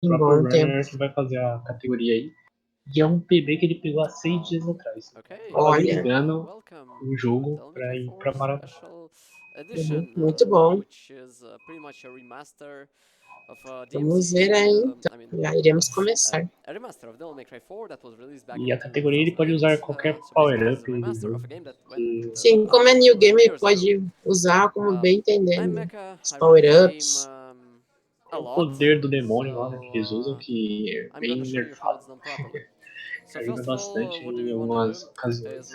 O próprio Bom tempo. runner que vai fazer a categoria aí. E é um PB que ele pegou há 6 dias atrás. Tava Olha, ligando o jogo pra ir pra maratona. muito bom. Vamos ver aí, então. Já iremos começar. E a categoria ele pode usar qualquer power-up do jogo. Que Sim, como é new game, ele pode usar como bem entender, né? Os power-ups. é o poder do demônio lá, né, que eles usam, que é bem nerfado. Ajuda bastante em algumas ocasiões.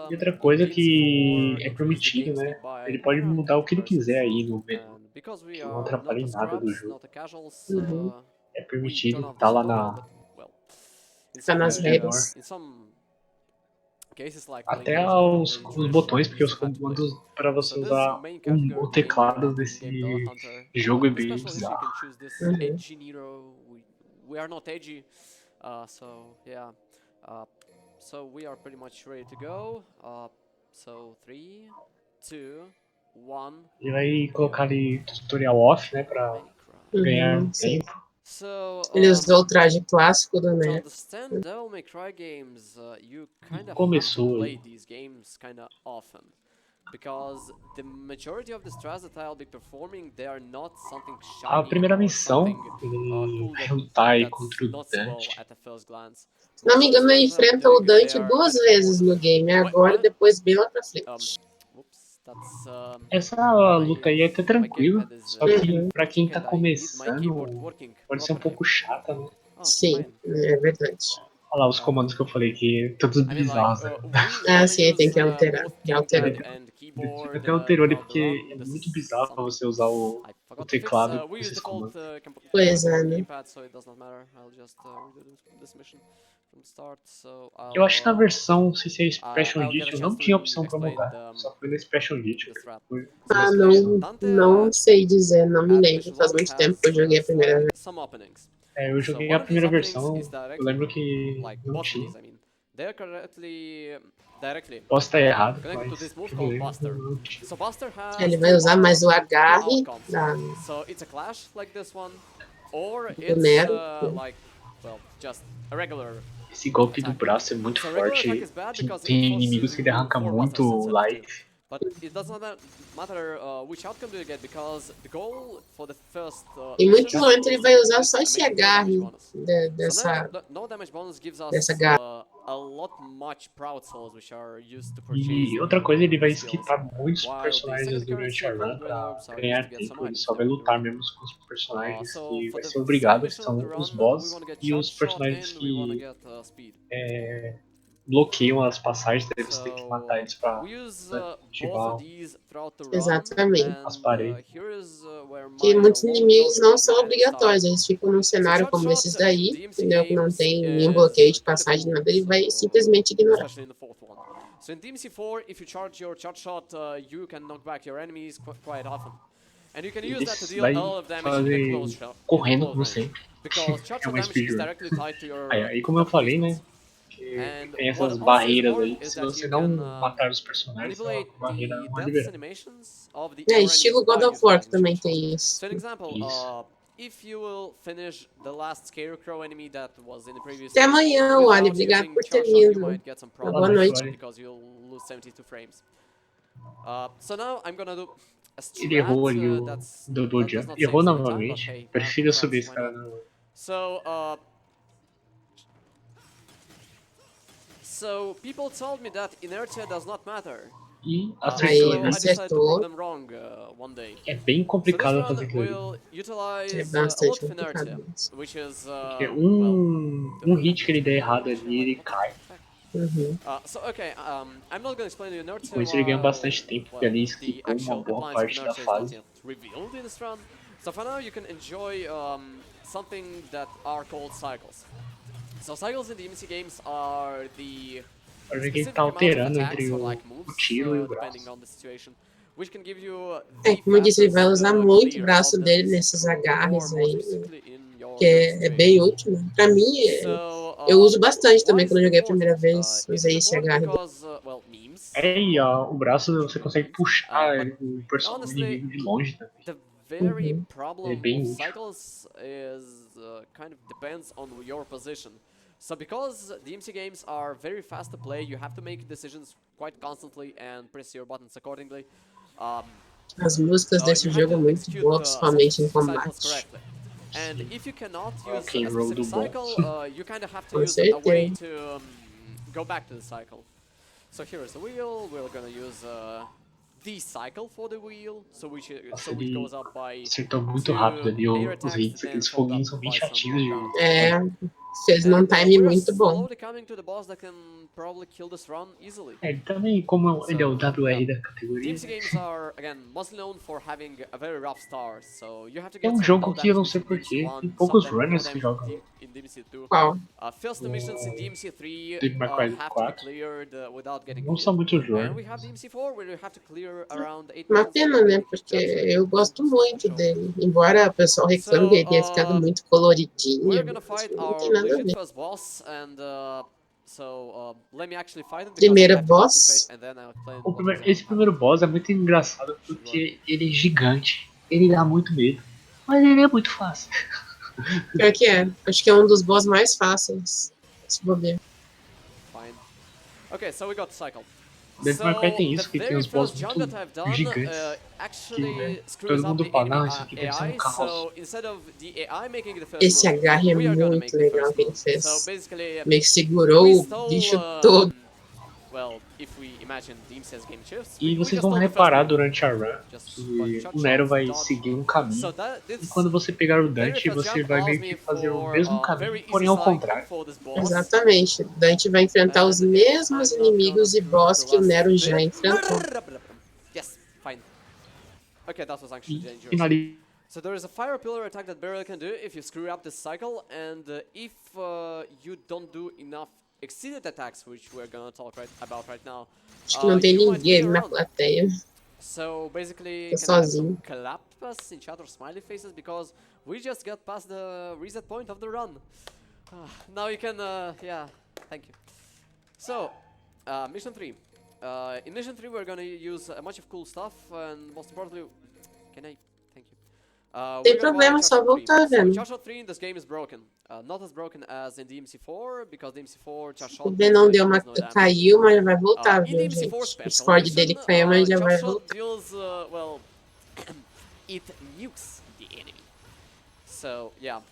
E outra coisa que é permitido, né? Ele pode mudar o que ele quiser aí no menu, que não atrapalha em nada do jogo. Uhum. É permitido, tá lá Tá nas no menor. regras. Até os botões, porque os comandos para você usar o teclado desse jogo é bem bizarro. Uhum. Ele vai colocar ali tutorial off, né, pra ganhar Uhum, sim. tempo. Ele usou o traje clássico do Nero. E começou aí. A primeira missão, ele vai lutar aí contra o Dante. Se não me engano, ele enfrenta o Dante 2 vezes no game, agora e depois bem lá pra frente. Essa luta aí é até tranquila, só que Uhum. pra quem tá começando, pode ser um pouco chata, né? Sim, é verdade. Olha lá os comandos que eu falei que todos bizarros, né? Ah, sim, aí tem que alterar. Já alterou. Ele até alterou ali porque é muito bizarro pra você usar o teclado com esses comandos. Pois é, né? Eu acho que na versão, não sei se é Special Edition, não tinha opção pra mudar. Só foi no Special Edition. Foi Ah, mais opção. não sei dizer, não me lembro. Faz muito tempo que eu joguei a primeira vez. É, eu joguei a primeira versão, eu lembro que não tinha. Posso estar errado, mas que eu lembro não tinha. Ele vai usar mais o agarre do Nero. Né? Esse golpe do braço é muito forte. Tem inimigos que ele arranca muito life. Em muitos momentos ele vai usar só esse agarre dessa garra. E outra coisa, ele vai esquivar muitos personagens durante a run pra ganhar tempo. Ele só vai lutar mesmo com os personagens que vai ser obrigado, que são os bosses e os personagens que bloqueiam as passagens, daí você tem que matar eles pra ativar Exatamente. as paredes. Que muitos inimigos não são obrigatórios, eles ficam num cenário como esses daí, entendeu? Que não tem nenhum bloqueio de passagem, nada, ele vai simplesmente ignorar. Eles vai fazer correndo como sempre. É uma speedrun. Aí, como eu falei, né? Que tem essas barreiras aí, que se você não matar os personagens, a barreira não é liberada. É, estilo God of War que também tem isso. Isso. Até amanhã, Wally. Obrigado por ter vindo. Boa Boa noite, noite. Lore. Ele errou ali o double jump. Errou novamente. Prefiro subir esse cara no. E acertou, Aí, né? acertou. É bem complicado fazer aquilo ali. É bastante complicado mesmo. Porque um hit que ele der errado ali, ele cai. Uhum. E com isso ele ganha bastante tempo, porque ali esquipou uma boa parte da fase. Pode ver que ele tá alterando entre o tiro e o braço. É, como eu disse, ele vai usar muito o braço dele nesses agarres aí, né? Que é bem útil. Né? Pra mim, eu uso bastante também quando eu joguei a primeira vez, usei esse agarre dele. É, e ó, o braço você consegue puxar o inimigo de longe também. very Uhum. problem of cycles is kind of depends on your position. So because DMC games are very fast to play, you have to make decisions quite constantly and press your buttons accordingly. As músicas desse You have jogo é to muito execute boa, principalmente em specific cycles combate. correctly. And if you cannot use Rock and a roll specific do bom. cycle, you kind of have to Com use a way certeza. to go back to the cycle. So here is the wheel. We're gonna use the cycle for the wheel, so Nossa, it ele goes up by acertou muito rápido 2 ali air os attacks, hits. then Aqueles followed up foguinhos são bem by some chatinhos ground attacks. É, fez num time We're muito bom. slowly coming to the boss that can probably kill this run easily. Ele também, como ele é o WR da categoria, DMC games are, again, mostly known for having a very rough start, so you have to é get um some jogo low que eu damage não missions sei in DMC porquê, 1, tem some poucos more runners que damage jogam in DMC 2. Qual? First the missions in DMC 3 Devil May Cry have to be 4. cleared without getting Não hit. são muitos And we runners. have DMC 4 where you have to clear around 8 Uma missions pena, without né? getting hit Porque to actually eu gosto muito dele. Embora o pessoal reclame que ele tenha ficado muito coloridinho, we're gonna mas fight não tem our nada a legit ver. first boss, and let me actually fight it because I Primeiro have to concentrate, boss. and then I'll explain what was Esse primeiro boss é muito engraçado porque ele é gigante, ele dá muito medo, mas ele é muito fácil. Pior que é. Acho que é um dos boss mais fáceis. Se bobear. Fine. Okay, so we got the cycle. Devil May Cry tem isso, que tem os boss muito gigantes. Actually screws Todo up mundo the fala, enemy não, isso aqui deve ser um AI, caos. so instead of the AI making the first Esse move, agarre é we are gonna muito make the legal first que ele move. So fez. basically, Meio que segurou we o stole, bicho todo. well, if we imagine DMC as game shifts, E we vocês just vão stole the first reparar move. durante a run Just que shot o Nero shots, vai dodge. seguir um So caminho. E this quando você pegar o very Dante, first você jump vai allows meio me que fazer o for mesmo a caminho, very easy porém ao slide contrário. for this boss. Exatamente. Dante vai enfrentar os And again, mesmos I'm not inimigos e gonna screw up boss the que o last Nero já bit. enfrentou. Yes, fine. Okay, that was actually E dangerous. finaliza. So there is a fire pillar attack that barrel can do if you screw up this cycle, and if you don't do enough exceeded attacks, which we're gonna talk about right now, Acho que não tem you might ninguém fail na around. plateia. So basically, Tô can I have some sozinho. claps in chat or smiley faces because we just got past the reset point of the run. Now you can, yeah, thank you. So, mission 3. In mission 3 we're gonna use a bunch of cool stuff, and most importantly, can I, thank you. Tem problema, só voltar, So velho. charge shot 3 in this game is broken. Not as broken as in DMC4, because DMC4 charge shot O B não deu uma... does no damage. caiu, mas já vai voltar, In viu, DMC4 gente? O special Discord dele edition, caiu, mas já vai charge shot voltar. deals, well, it nukes the enemy. So, yeah.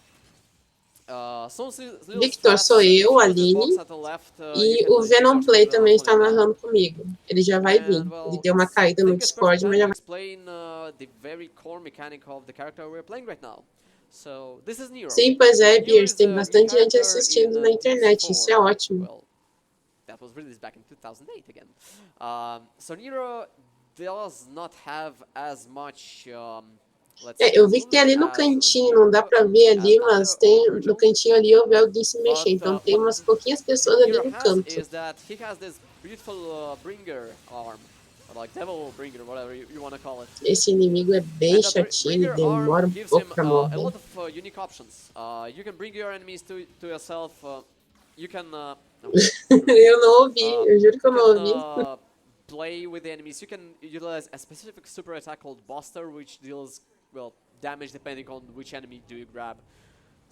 Victor, sou eu, Aline, e o Venom Play também está narrando comigo. Ele já vai vir. Ele deu uma caída no Discord, mas já vai. Sim, pois é, Beers, tem bastante gente assistindo na internet, isso é ótimo. That was released back in 2008 again. So Nero does not have as much eu vi que tem ali no cantinho, não dá pra ver ali, mas tem no cantinho ali eu vi alguém se mexer, então tem umas pouquinhas pessoas ali no canto. Esse inimigo é bem chatinho, demora um pouco pra morrer. Eu não ouvi, eu juro que eu não ouvi. Play with the enemies. You can utilize a specific super attack called Buster, which deals, well, damage depending on which enemy do you grab.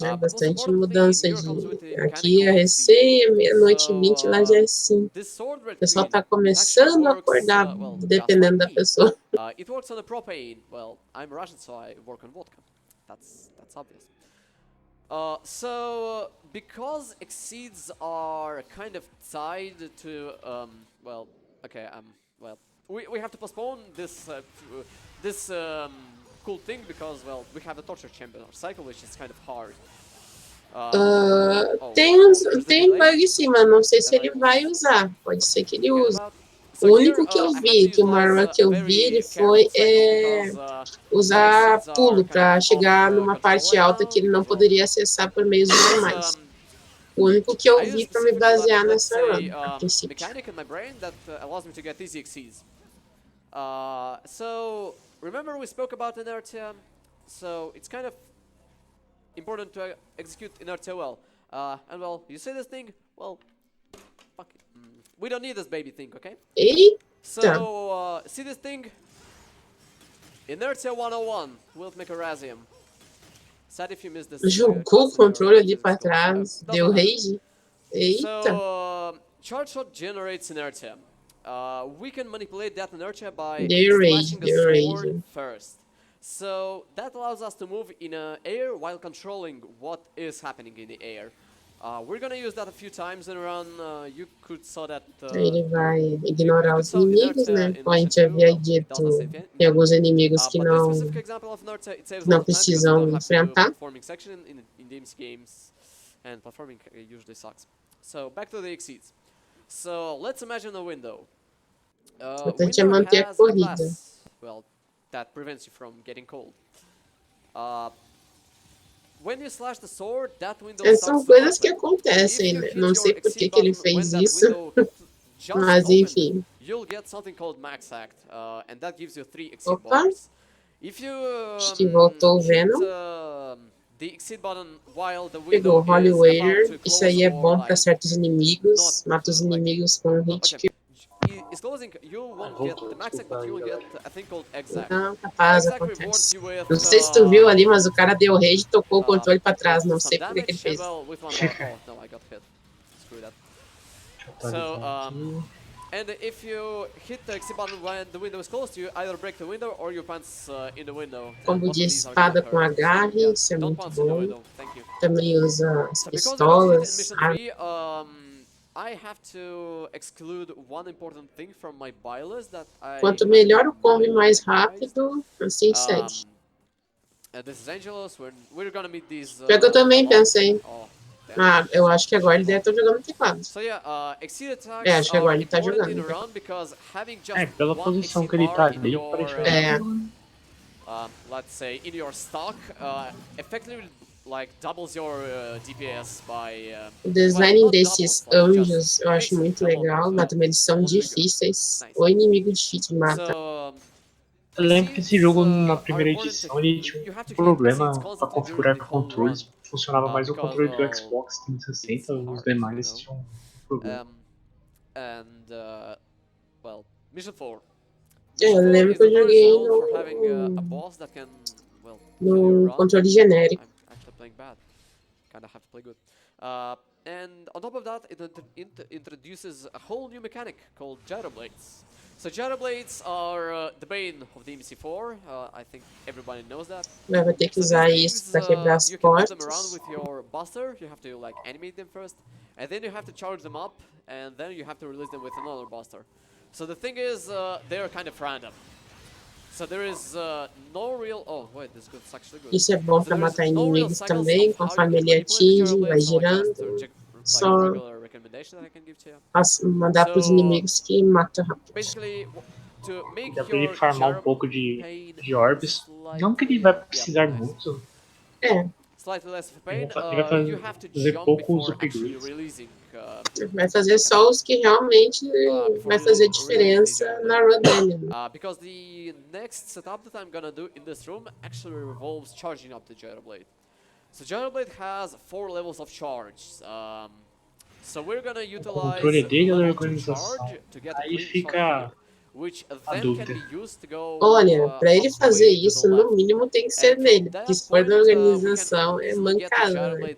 É bastante mudança de... Aqui é recém, meia-noite e 20, lá já é 5. O pessoal tá começando a acordar, dependendo da pessoa. It works on a propane. Well, I'm Russian, so I work on vodka. That's obvious. So, because exceeds are kind of tied to, well, okay, well, we have to postpone this cool thing because, well, we have the torture chamber cycle, which is kind of hard. Tem bug sim, mas não sei se ele vai usar. Pode ser que ele use. O único que eu vi, que uma arma que eu vi, ele foi usar pulo para chegar numa parte alta que ele não poderia acessar por meios normais. O único que eu vi para me basear nessa run, a princípio. So, remember we spoke about inertia? So, it's kind of important to execute inertia well. And well, you see this thing? Well, fuck it. We don't need this baby thing, okay? Eita! So, see this thing? Inertia 101 with Mekarazium. Sad if you missed this. Jogou o controle ali pra trás, deu rage. Eita. So, charge shot generates inertia. We can manipulate that inertia by Deu rage, slashing the deu sword rage. first. So that allows us to move in air while controlling what is happening in the air. We're gonna use that a few times in a run. You could saw that. Ele vai ignorar os inimigos, né? Como a gente havia dito, tem alguns inimigos que não precisam enfrentar. In these games, and platforming usually sucks. So back to the exceeds. So let's imagine a window. O importante é manter a corrida. Well, that prevents you from getting cold. When you slash the sword, that window são coisas que acontecem, né? Não sei por que ele fez isso, mas enfim. You'll get something called max act, and that gives you 3 exceed Opa! bars. If you Acho que voltou o Venom. The exceed button while the Pegou window o Holy is Warrior. about to Isso close aí é or, bom like, para certos inimigos. Mata os inimigos com um hit okay. It's closing, you won't get the max act, but you will get a thing called exact. Não, capaz, Exact acontece. rewards you with, Não sei se tu viu ali, mas o cara deu rage e tocou o controle pra trás. Não sei por que ele fez. Well, with one bar. Oh, no, I got hit. Screw that. So, and if you hit the exit button when the window is closed, you either break the window or you punch in the window. Combo de espada com agarre, isso é muito bom. Também usa as pistolas. I have to exclude one important thing from my buy list that I Quanto melhor o combo mais rápido, assim segue. This is Angelus. We're gonna meet these. Pior que eu também pensei. Eu acho que agora ele deve estar jogando teclado. So yeah, exceed attacks acho que agora ele tá jogando. Pela posição que ele tá ali, let's say in your stock, effectively like doubles your DPS by. O design desses anjos eu acho muito legal, mas também eles são difíceis. O inimigo difícil de matar. Eu lembro que esse jogo na primeira edição ele tinha um problema para configurar controles. Funcionava mais o controle do Xbox 360, os demais tinham um problema. Well, Mission 4. Eu lembro que eu joguei no controle genérico. Playing bad. Kinda have to play good. And on top of that, it introduces a whole new mechanic called gyroblades. So gyroblades are the bane of the MC4. I think everybody knows that. Vai ter que usar isso para quebrar as portas. You can them around with your buster. You have to like animate them first, and then you have to charge them up, and then you have to release them with another buster. So the thing is, they're kind of random. So there is no real. Oh wait, this is actually good. Isso é bom para matar inimigos também, conforme ele atinge, vai girando. Só mandar para os inimigos que matam rápido. Dá pra ele farmar um pouco de orbs. Não que ele vai precisar muito. É. Ele vai fazer poucos upgrades. Vai fazer só os que realmente vai fazer diferença na run dele. Because the next setup that I'm gonna do in this room actually revolves charging up the gyroblade. So gyroblade has 4 levels of charge. So we're gonna utilize o controle dele da organização. Aí fica a dúvida. Olha, para ele fazer isso, no mínimo tem que ser nele, porque se for da organização é mancada, né?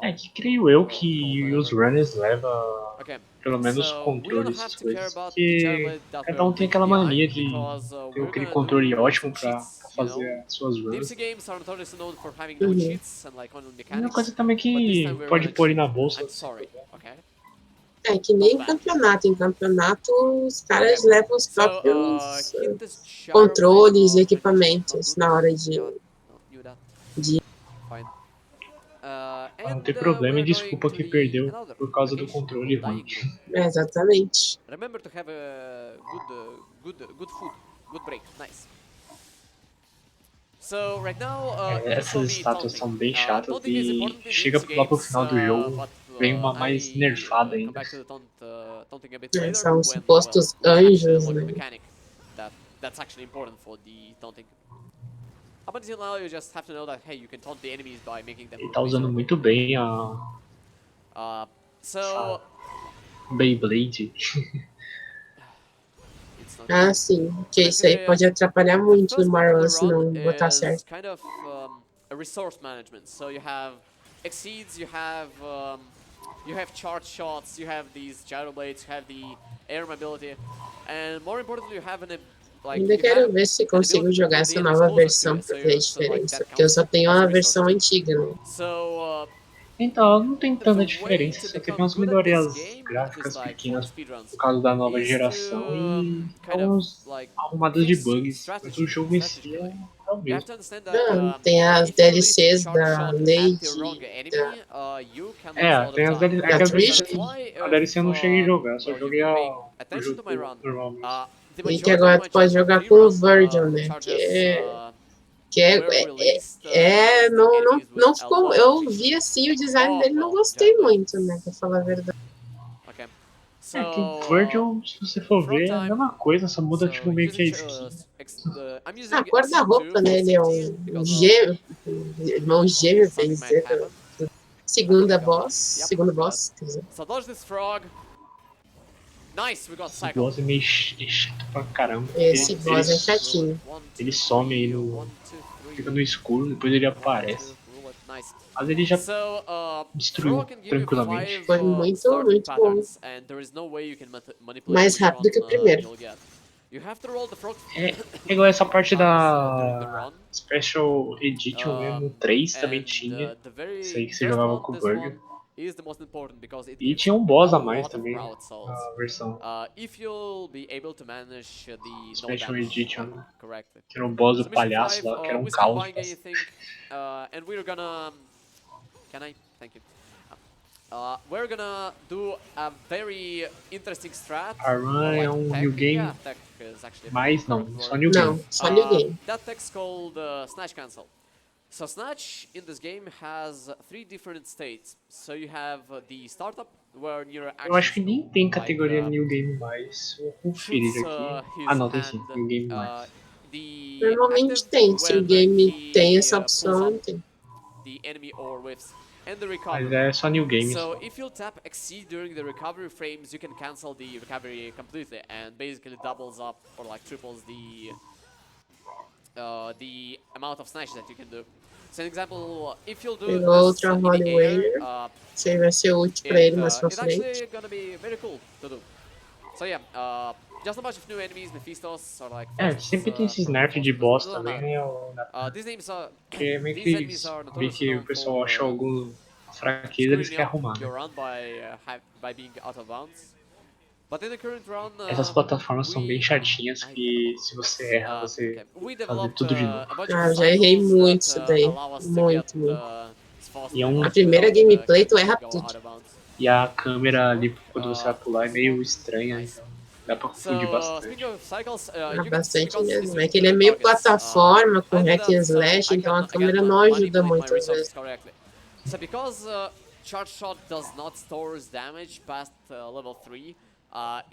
É que creio eu que os runners levam pelo menos controle dessas coisas, porque cada um tem aquela mania de ter aquele controle ótimo para fazer as suas runs. Uma coisa também que pode pôr ele na bolsa. É que nem em campeonato. Em campeonato, os caras levam os próprios controles e equipamentos na hora de... Não tem problema e desculpa que perdeu por causa do controle ruim. Exatamente. Remember to have a good food, good break, nice. So right now, essas estátuas são bem chatas e chega lá pro final do jogo, vem uma mais nerfada ainda. São supostos anjos, né? That's actually important for the taunting. Up until now, you just have to know that hey, you can taunt the enemies by making them. Ele tá usando muito bem a Beyblade. Ah, sim. Que isso aí pode atrapalhar muito no Marlon se não botar certo. Kind of a resource management. So you have exceeds, you have charge shots, you have these gyro blades, you have the air mobility, and more importantly, you have Ainda quero ver se consigo jogar essa nova versão pra ver a diferença. Porque eu só tenho a versão antiga, né? So Então, não tem the tanta way diferença, to só teve become umas good at this melhorias game, at least gráficas like for pequenas speedruns, por causa da nova is geração e to kind of algumas like arrumadas de fix bugs, mas o jogo em si é o You have mesmo. to understand that Ah, tem as if you release the DLCs charge da shot at the Lady, wrong da, enemy, you can lose a É, lot of tem as time. DLC, é da que as Trish. That's DLC, why a DLC eu não cheguei a jogar, eu só well, you've joguei been paying o attention to my jogo run. normal mesmo. The E que majority of agora my tu pode Champion jogar 3 com o run Virgil, né? charges Que é, were released against the não, enemies with não a ficou. lot of Eu cheat. vi assim o design dele, não Well, gostei gyro blade. muito, né? Pra falar a verdade. Okay. É que So Virgil, se você for front ver, é a time. mesma coisa, só muda tipo So meio que using a skin. I'm using Ah, a cor da roupa, C2 né? for Ele é safety um because of gêmeo, um irmão gêmeo, bem something might dizer. happen. Segunda boss, Yep, segundo we got. boss, quer dizer. So dodge this frog. Nice, we got Esse cycle. boss é meio chato pra caramba. Esse boss é chatinho. Ele some aí no. Fica no escuro, depois ele aparece. Nice. Mas ele já So, destruiu frog can give you tranquilamente. 5 Foi muito, starting muito bom. patterns, and there is no way you can manipulate Mais which rápido one que o primeiro. you'll get. You have to roll the frog É igual essa parte during the da run. Special Edition, né? No 3 também And tinha. the Isso very aí que você first jogava one, com o this one, Virgil. is the most important because it E gives tinha um a boss a mais lot of também, crowd souls. na versão If you'll be able to manage the no Special damage Edition, like, né? correctly. Que era um boss do So mission palhaço 5, lá, que era um we skip caos. buying anything, and we're gonna. Can I? Thank you. We're gonna do a very interesting strat. A run é um tech. new game, Yeah, tech is actually mas correct não, só word. new game. Não, só New Game. That tech's called Snatch Cancel. So Snatch in this game has 3 different states. So you have the startup, where your Eu acho que actions nem tem like categoria New Game mais. Vou shoots conferir aqui. Ah his não, tem sim, hand. New Game mais. The active Normalmente tem. Se o when game tem he essa pulls opção, on tem. the enemy or whiffs, and the Mas recovery. é só New Game So só. if you tap exceed during the recovery frames, you can cancel the recovery completely, and basically doubles up or like triples the amount of snatches that you can do. So an example, if you'll do Pegou this outra in Holy the air, Waver. Isso aí vai ser útil pra ele mais pra it's frente. actually gonna be very cool to do. So yeah, just a bunch of new enemies, Mephistos, or like É, Fausts, sempre tem esses or nerfs de Fausts, boss doesn't também, matter. né? These names are Porque meio these que enemies are vê notoriously que o known pessoal for achou alguma fraqueza, eles screwing querem up arrumar, your né? run by being out of bounds. But in the current run, Essas plataformas são bem chatinhas que se você erra, você okay, we fazer developed tudo de novo. a bunch Ah, of já errei cycles muito that isso daí. allow us to get Muito, muito. as fast E é A um primeira without gameplay tu having erra to go tudo. out of bounds. E a câmera Should ali, work. quando você vai pular, é This meio one, estranha, nice. então dá pra So, confundir speaking bastante. of cycles, Ah, you get bastante constantly mesmo. É switching que ele é between meio targets. plataforma com I do hack that and so slash, então a I can câmera não ajuda manipulate my muito às resources vezes. correctly. So because charge shot does not store damage past level 3,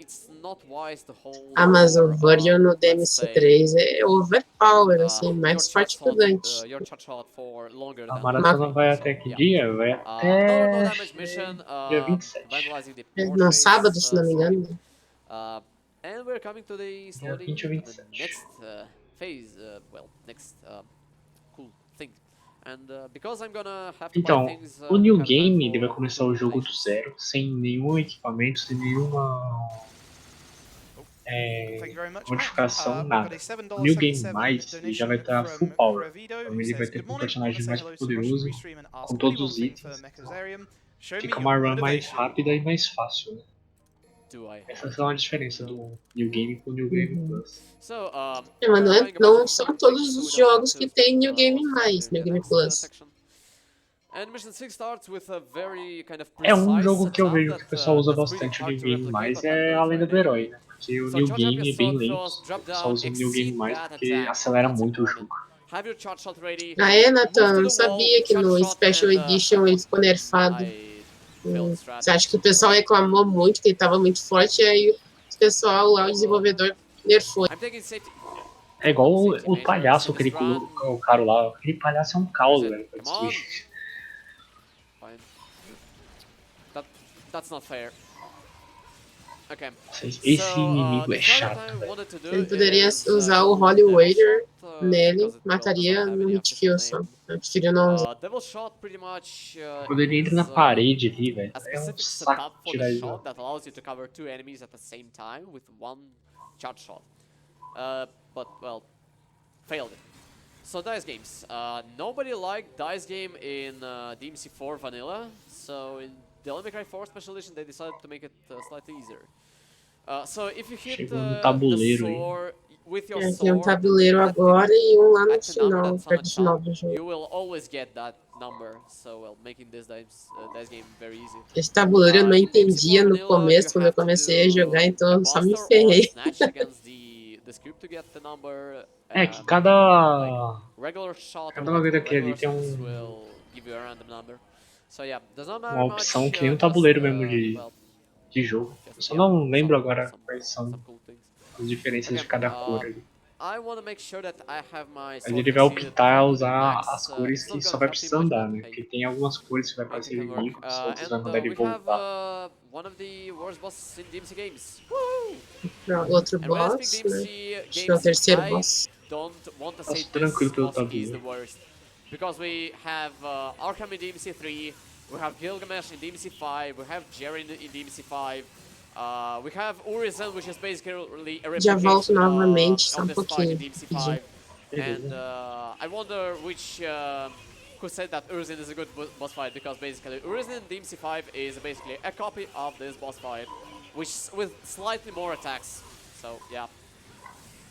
it's not wise to hold Ah, mas o Virgil no let's say, DMC3 é overpower, assim, mais forte que o Dante. your charge shot for longer A than maratona vai so, até que yeah. dia? Vai No até damage mission, dia 27. vandalizing the No portraits, sábado, se não me slowly. engano. And we're coming to the Dia slowly 20 ou to the 27. next phase, well, next cool thing. And because I'm gonna have to buy Então, things o New ahead of time Game ele vai for começar o jogo do donations. zero, sem nenhum equipamento, sem nenhuma Thank you very much, modificação, Mac. We've nada. got a O New Game $7.77 Mais ele já vai donation estar full from power. Ravido, Então who ele vai says, ter "Good um morning. Want to personagem say mais hello to Russian poderoso, Restream and ask com a pretty todos one os thing for itens. Mekarazium. Show me Fica your uma run mais motivation." rápida e mais fácil, né? Do I Essas são a diferença do New Game pro New Game Plus. So, É, mas we're buying a bunch não of são different todos things, so we os don't have jogos to que skip tem New Game Mais, during New the Game next Plus. section. And mission 6 starts with a very kind of É um precise jogo que eu setup vejo que o pessoal usa that's pretty bastante o hard New to Game replicate, Mais but I'm é gonna a try Lenda it do Herói, anyway. né? Porque o So New charge up Game your é bem sword lento, thrust, o drop pessoal down, usa o New Game exceed Mais that porque attack, acelera that's muito o important. jogo. Have your charge shot ready. Ah, é, Move Nathan? to Não the wall, sabia que charge no shot, Special and Edition ele ficou nerfado. I failed strat. Você acha que o pessoal reclamou muito, que ele tava muito forte, e aí o pessoal lá, o desenvolvedor, nerfou. I'm taking safety. É igual Safety o measures palhaço, in this run. o cara lá. Aquele palhaço é um Where is caos, it? velho, pra Come on. destruir. Fine. That's not fair. Okay. Esse inimigo é chato, velho. Ele poderia usar o Holy Wader nele, mataria no hit kill só. Eu prefiro não usar. Devil Shot pretty much Quando ele entra na parede ali, velho, a é um specific saco setup for tirar the ele shot lá. that allows you to cover 2 enemies at the same time with 1 charge shot. But well, failed it. So Dice games. Nobody liked Dice game in DMC4 vanilla, so in Devil May Cry 4 Special Edition they decided to make it slightly easier. So if you hit Chegou no the tabuleiro aí. sword with your Tem um sword tabuleiro agora e um lá no at the number final, that's on perto the do final top, do jogo. you will always get that number. So well, making this dice game very easy. Esse tabuleiro eu não In entendia DMC4 no vanilla, começo, you quando eu have to comecei a jogar, do então a eu só me buster or a ferrei. snatch against the script to get the number. É que Like cada regular shot or cada like HQ ali regular tem six will give you a random number. So yeah, does not matter uma much. opção que nem um Just tabuleiro mesmo well, de jogo. Eu just só yeah, não lembro agora some quais são cool things. as diferenças de Okay, cada cor ali. I want to make sure that I have my Mas sword ele vai conceded optar a to the usar max. as cores It's que not só gonna vai help you precisar much, andar, but né? hey, Porque tem algumas cores que vai anything aparecer can work. inimigos, outros vai And mandar ele we have voltar. one of the worst bosses in DMC games. Woo! Outro And when I boss, speak né? DMC Acho que é o games, terceiro I boss. don't want to say Passo this tranquilo pelo boss is the tabuleiro. worst. Because we have Arkham in DMC3, we have Gilgamesh in DMC5, we have Jaren in DMC5, we have Urizen, which is basically a Já volto replication novamente, só of um this fight in pouquinho. DMC5. And Beleza. I wonder who said that Urizen is a good boss fight, because basically Urizen in DMC5 is basically a copy of this boss fight, which with slightly more attacks. So yeah.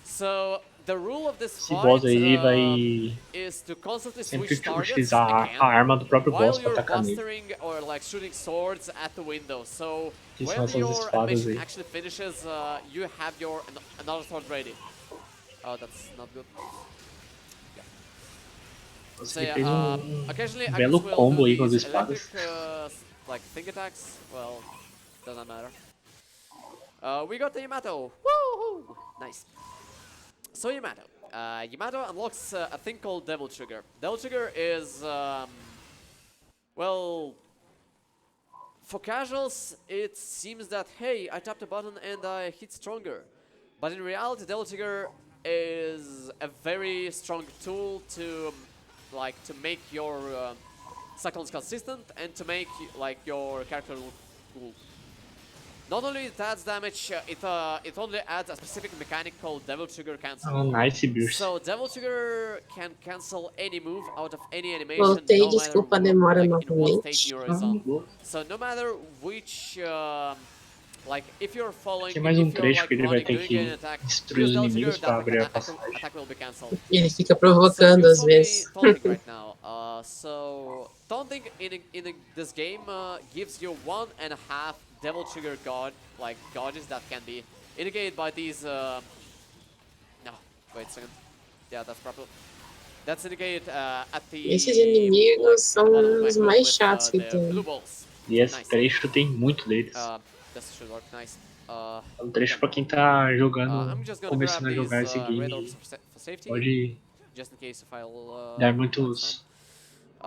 So the rule of this Esse fight boss aí vai is to constantly sempre switch targets utilizar again a arma do próprio boss while pra you're atacar nele. bustering or like shooting swords at the window. So Que são when essas your espadas animation aí. actually finishes, you have your another sword ready. Oh, that's not good. So Você fez yeah, occasionally belo Agnes will combo do aí com as these espadas. electric like thing attacks. Well, doesn't matter. We got the Yamato. Woohoo! Nice. So Yamato. Yamato unlocks a thing called Devil Trigger. Devil Trigger is, well, for casuals, it seems that, hey, I tapped a button and I hit stronger. But in reality, Devil Trigger is a very strong tool to, like, to make your cyclones consistent and to make, like, your character look cool. Not only it adds damage, it only adds a specific mechanic called Devil Trigger Cancel. Ah, nice burst. So Devil Trigger can cancel any move out of any animation, Voltei, no matter desculpa a demora like, in what state novamente. you're Ah, on. boa. So no matter which, like if you're following, Aqui é mais if um you're trecho like que ele vai running, ter doing que an attack, destruir use os Devil Trigger, inimigos pra that abrir a passagem. attack will be cancelled. Ele fica So provocando you're às vezes. taunting right now. So taunting in this game gives you 1.5 Devil Trigger gauges that can be indicated by these. No, wait a second. Yeah, that's proper. That's indicated at the. Esses inimigos são bottom of os my mais with, chatos que the blue tem. balls. E esse Nice. trecho tem muito deles. This should work nice. É um trecho pra quem tá jogando, I'm just gonna grab começando a these jogar esse red game. orbs for safety, Pode just in case if I'll dar die muitos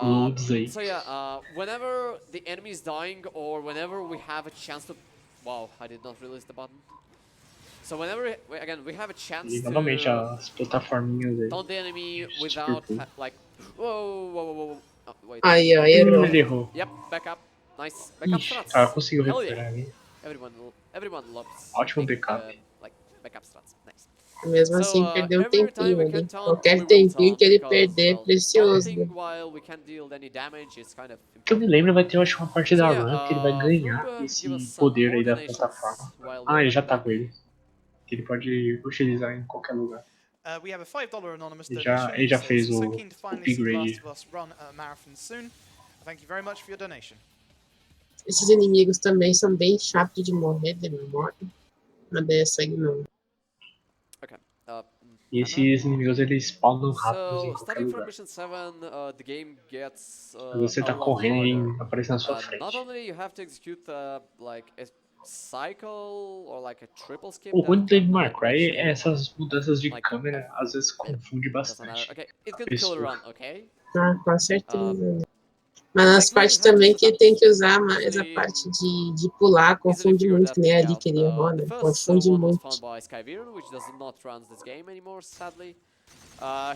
loads aí. So yeah, whenever the enemy is dying or whenever we have a chance to... Wow, I did not release the button. So whenever, again, we have a chance E novamente to as plataforminhas aí. taunt the enemy Super without, cool. like... Whoa. Oh, wait. Aí, ó, errou. Ele errou. Yep, back up. Nice. Back up Ixi, strats. conseguiu Hell recuperar yeah. ali. Everyone loves... Ótimo making, backup. like, backup strats. Nice. Mesmo So, assim, perdeu um every time tempinho we can ali. taunt, Qualquer we will tempinho taunt que ele because, perder é well, precioso. taunting while we can't deal any damage is kind of Que eu me lembro, vai ter, eu acho, uma parte So da yeah, run que ele vai ganhar Fruba, give us esse some poder more aí da donations plataforma. while Ah, we're ele já running tá back. com ele. Que ele pode utilizar em qualquer lugar. We have a $5 anonymous Ele donation. já, ele já He fez says, o so keen to finally see The upgrade. Last of Us run a marathon soon. Thank you very much for your donation. Esses inimigos também são bem chatos de morrer, demora. Uma dessa aí não. Okay. E esses inimigos eles spawnam rápidos em So, qualquer starting from lugar. mission 7, the game gets Às vezes você a tá lot correndo e harder. ele aparece na sua Not frente. only you have to execute like a cycle or like a triple skip O ruim do that Devil can May Cry é actually, essas mudanças de like, câmera, às vezes confunde doesn't matter. bastante Okay, it a can kill a pessoa. run, okay? Ah, com certeza. Mas nas partes também que tem que usar mais a parte de pular, confunde muito, que nem ali que ele errou, né? Confunde muito.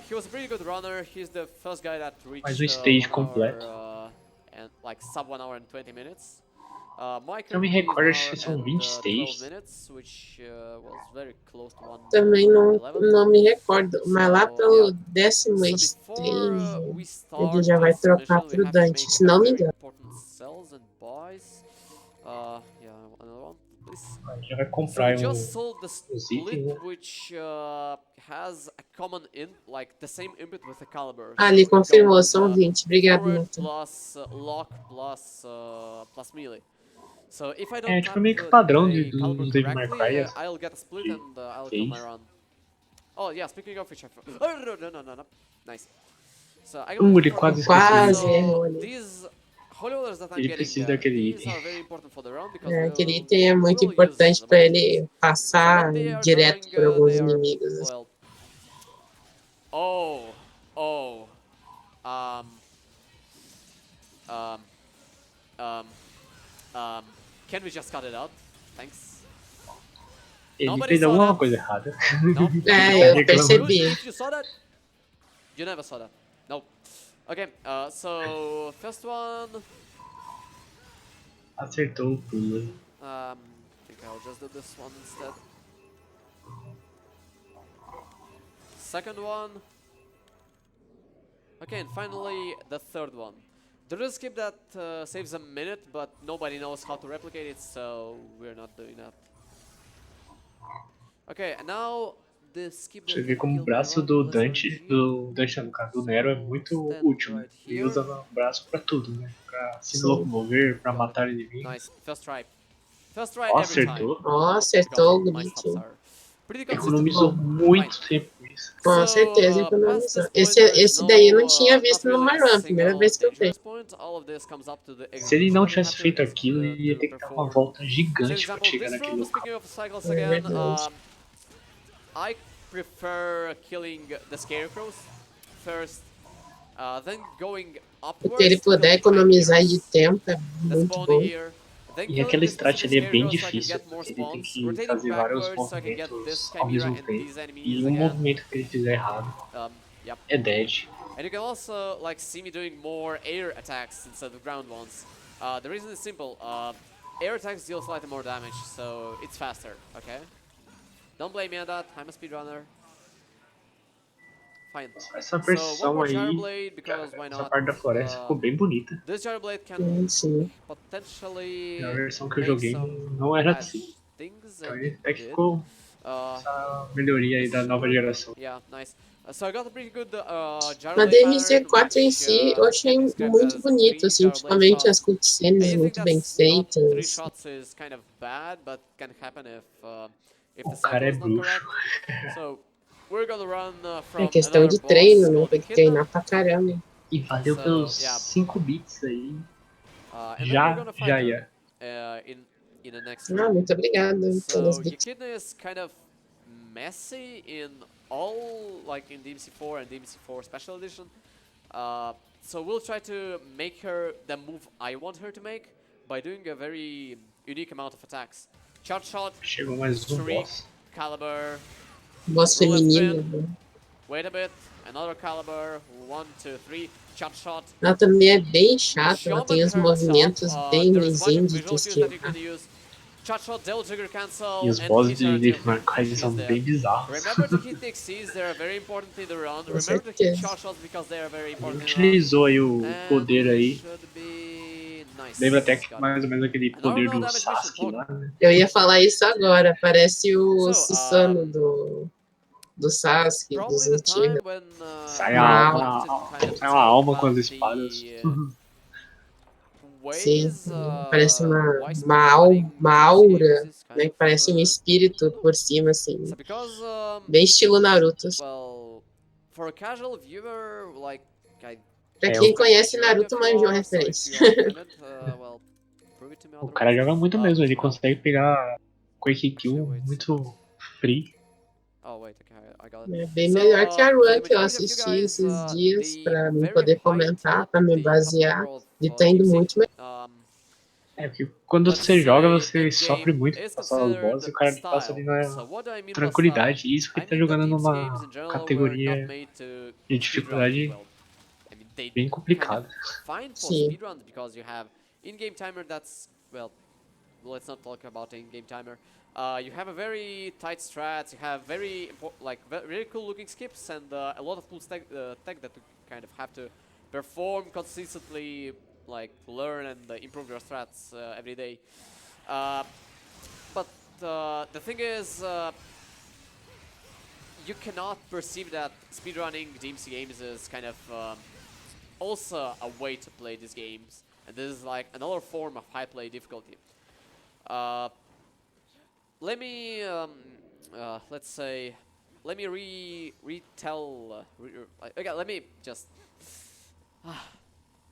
He was a pretty good runner. He's the first guy that Mais reached um stage 1 completo. hour and like sub 1 hour and 20 minutes. My Eu me current PB is 1 recordo, acho hour que são and 20 12 stages. minutes, which was very close to 1 Também hour não me recordo, mas lá pelo yeah. 10º So before stage we ele start já vai this trocar mission, we pro have to Dante, make se não me very engano. important sells and buys. Yeah, another one, please. Já vai So we comprar just sold the os split, itens, né? which has a common int, like the same input with the caliber. Ali So we go confirmou, with, são 20. Obrigado, forward Nathan. plus lock plus melee. So if I É, don't tipo, tap meio que padrão the caliber dos Devil May correctly, Cry. I'll get a split que and I'll kill my fez. run. Oh yeah, speaking of which, oh no. Nice. So I got Ele quase esqueceu. Quase so errou ali. these holy orders that I'm Ele getting, precisa daquele these item. are very important for the run because Aquele we'll, item é muito we'll use importante them para on ele enemies. So passar when they are direto drawing, por alguns they are, inimigos. well, oh, um, um, um, can we just cut it out? Thanks. Ele Nobody fez saw alguma that. coisa errada. No. É, eu percebi. If you saw that, you never saw that. No. Okay, so first one. Acertou o pulo. I think I'll just do this one instead. Second one. Okay, and finally the third one. There is a skip that saves a minute, but nobody knows how to replicate it, so we're not doing that. Okay, and now the skip that Você vê can como o kill my braço run, do let's Dante, RNG. no caso do Nero, é muito Stand útil, né? right Ele here. usa o braço pra tudo, né? Pra se Sim. locomover, pra Got matar it. inimigos. Nice, first try. First try Ó, every time. acertou. Ó, acertou o My glitch. stops are pretty Economizou consistent. muito tempo com isso. Com certeza Past this economizou. point, there is Esse daí eu não tinha not visto no really a My Run, primeira single vez que eu vi. dangerous point. All of this comes up to the Se ele execution não that you have tivesse feito aquilo, ele ia to ter que dar uma perform. volta So, gigante pra example, chegar this naquele room, local. speaking of cycles É again, verdade. I prefer killing the scarecrows first, then going upwards. O que ele to kill puder the economizar de chimeras tempo é that muito spawn bom. here. Then E killing aquela this strat specific ali é bem scarecrow so I can difícil, get more porque ele tem spawns. que Rotating fazer vários backwards so I can get this movimentos ao chimera mesmo and tempo. these enemies E um again. movimento que ele fizer errado Yep. é dead. And you can also like see me doing more air attacks instead of ground ones. The reason is simple. Air attacks deal slightly more damage, so it's faster. Okay. Don't blame me on that. I'm a speedrunner. Fine. Essa So one versão more aí, Gyroblade because why essa not? parte da floresta ficou bem bonita. This Gyroblade can Sim. potentially Na versão que eu make joguei some não era bad assim. things, Então and ele it até que did. ficou essa melhoria aí da nova geração. Yeah, nice. So I got a pretty good Mas Gyroblade DMZ4 em which, si eu achei can be described muito as bonito, 3 assim, Gyroblade principalmente shots. as cutscenes And you think muito bem that's not 3 feitas. shots is kind of bad, but can happen if O the cara cycle é is not bruxo. correct. So we're gonna run É from questão another de treino, boss né? called Tem que Echidna. treinar pra caramba. E valeu So, pelos yeah. 5 bits aí. And then we're gonna fight Já her ia. in the next Ah, room. muito obrigada pelas So bits. Echidna is kind of messy in all, like in DMC4 and DMC4 Special Edition. So we'll try to make her the move I want her to make by doing a very unique amount of attacks. Charge shot, Chegou mais um streak, boss. caliber, Voz roll and feminina. spin, Né? wait a bit, another caliber, 1, 2, 3, charge shot. Ela também é bem chata, ela Shaman tem os herself, movimentos bem there is a bunch of ruinzinhos de visual cues that you esquivar. can use. Charge shot, devil trigger cancel, E os and bosses de eternity Devil May Cry she's são there. bem bizarros. Remember to hit the Xyz, they are very important in the round. Com Remember to hit certeza. charge shots because they are very Ele important in the round. utilizou aí o And poder aí. should be nice. Lembra até que Got it. mais ou menos aquele An poder normal do damage mission, Sasuke lá, né? Eu ia falar isso agora, parece o So, Susano do Sasuke, dos probably the time antigos. when Sai you a alma, have to kind of sai uma alma com as about espadas. Sim, ways, parece why uma aura, is kind né? Que of, parece um espírito por cima, assim. so because Bem estilo Naruto. well, for a casual viewer, like I Pra É, quem o- conhece like Naruto, if you manjou a are, so if referência. you are offended, well, prove it to me O cara otherwise. joga muito mesmo, ele No. consegue pegar Quake Kill Wait. muito free. Oh wait, okay, I got it. É bem So, melhor que a for the run que eu majority of you assisti guys, esses dias the pra mim very poder high comentar, top, pra me the top basear. number of Ele tá indo muito melhor. Porque quando você joga, você sofre muito pra passar os bosses e o cara passa ali na tranquilidade. E isso que ele tá jogando numa categoria de dificuldade bem complicada. Sim. In-game timer that's, well, let's not talk about in-game timer. You have a very tight strats, you have very cool looking skips and a lot of cool tech that you kind of have to perform consistently, like learn and improve your strats every day. But the thing is, you cannot perceive that speedrunning DMC games is kind of also a way to play these games, and this is like another form of high play difficulty. Let me let's say, let me retell. Okay, let me just.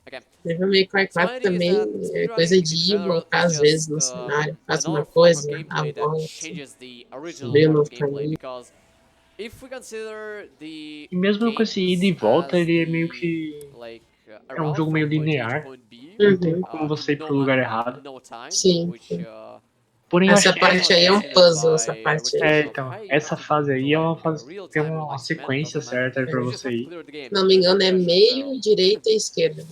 Okay. Devil May Cry 4 também é coisa de ir e voltar às vezes no cenário. Faz uma coisa, a volta, subir um novo caminho. E mesmo com esse ida e volta, ele é meio que... é um jogo meio linear. Não tem como você ir pro lugar errado. Sim. Porém, Essa parte aí é um puzzle, essa parte aí. Então, essa fase aí é uma fase que tem uma sequência certa pra você ir. Se não me engano, é meio, direita e esquerda.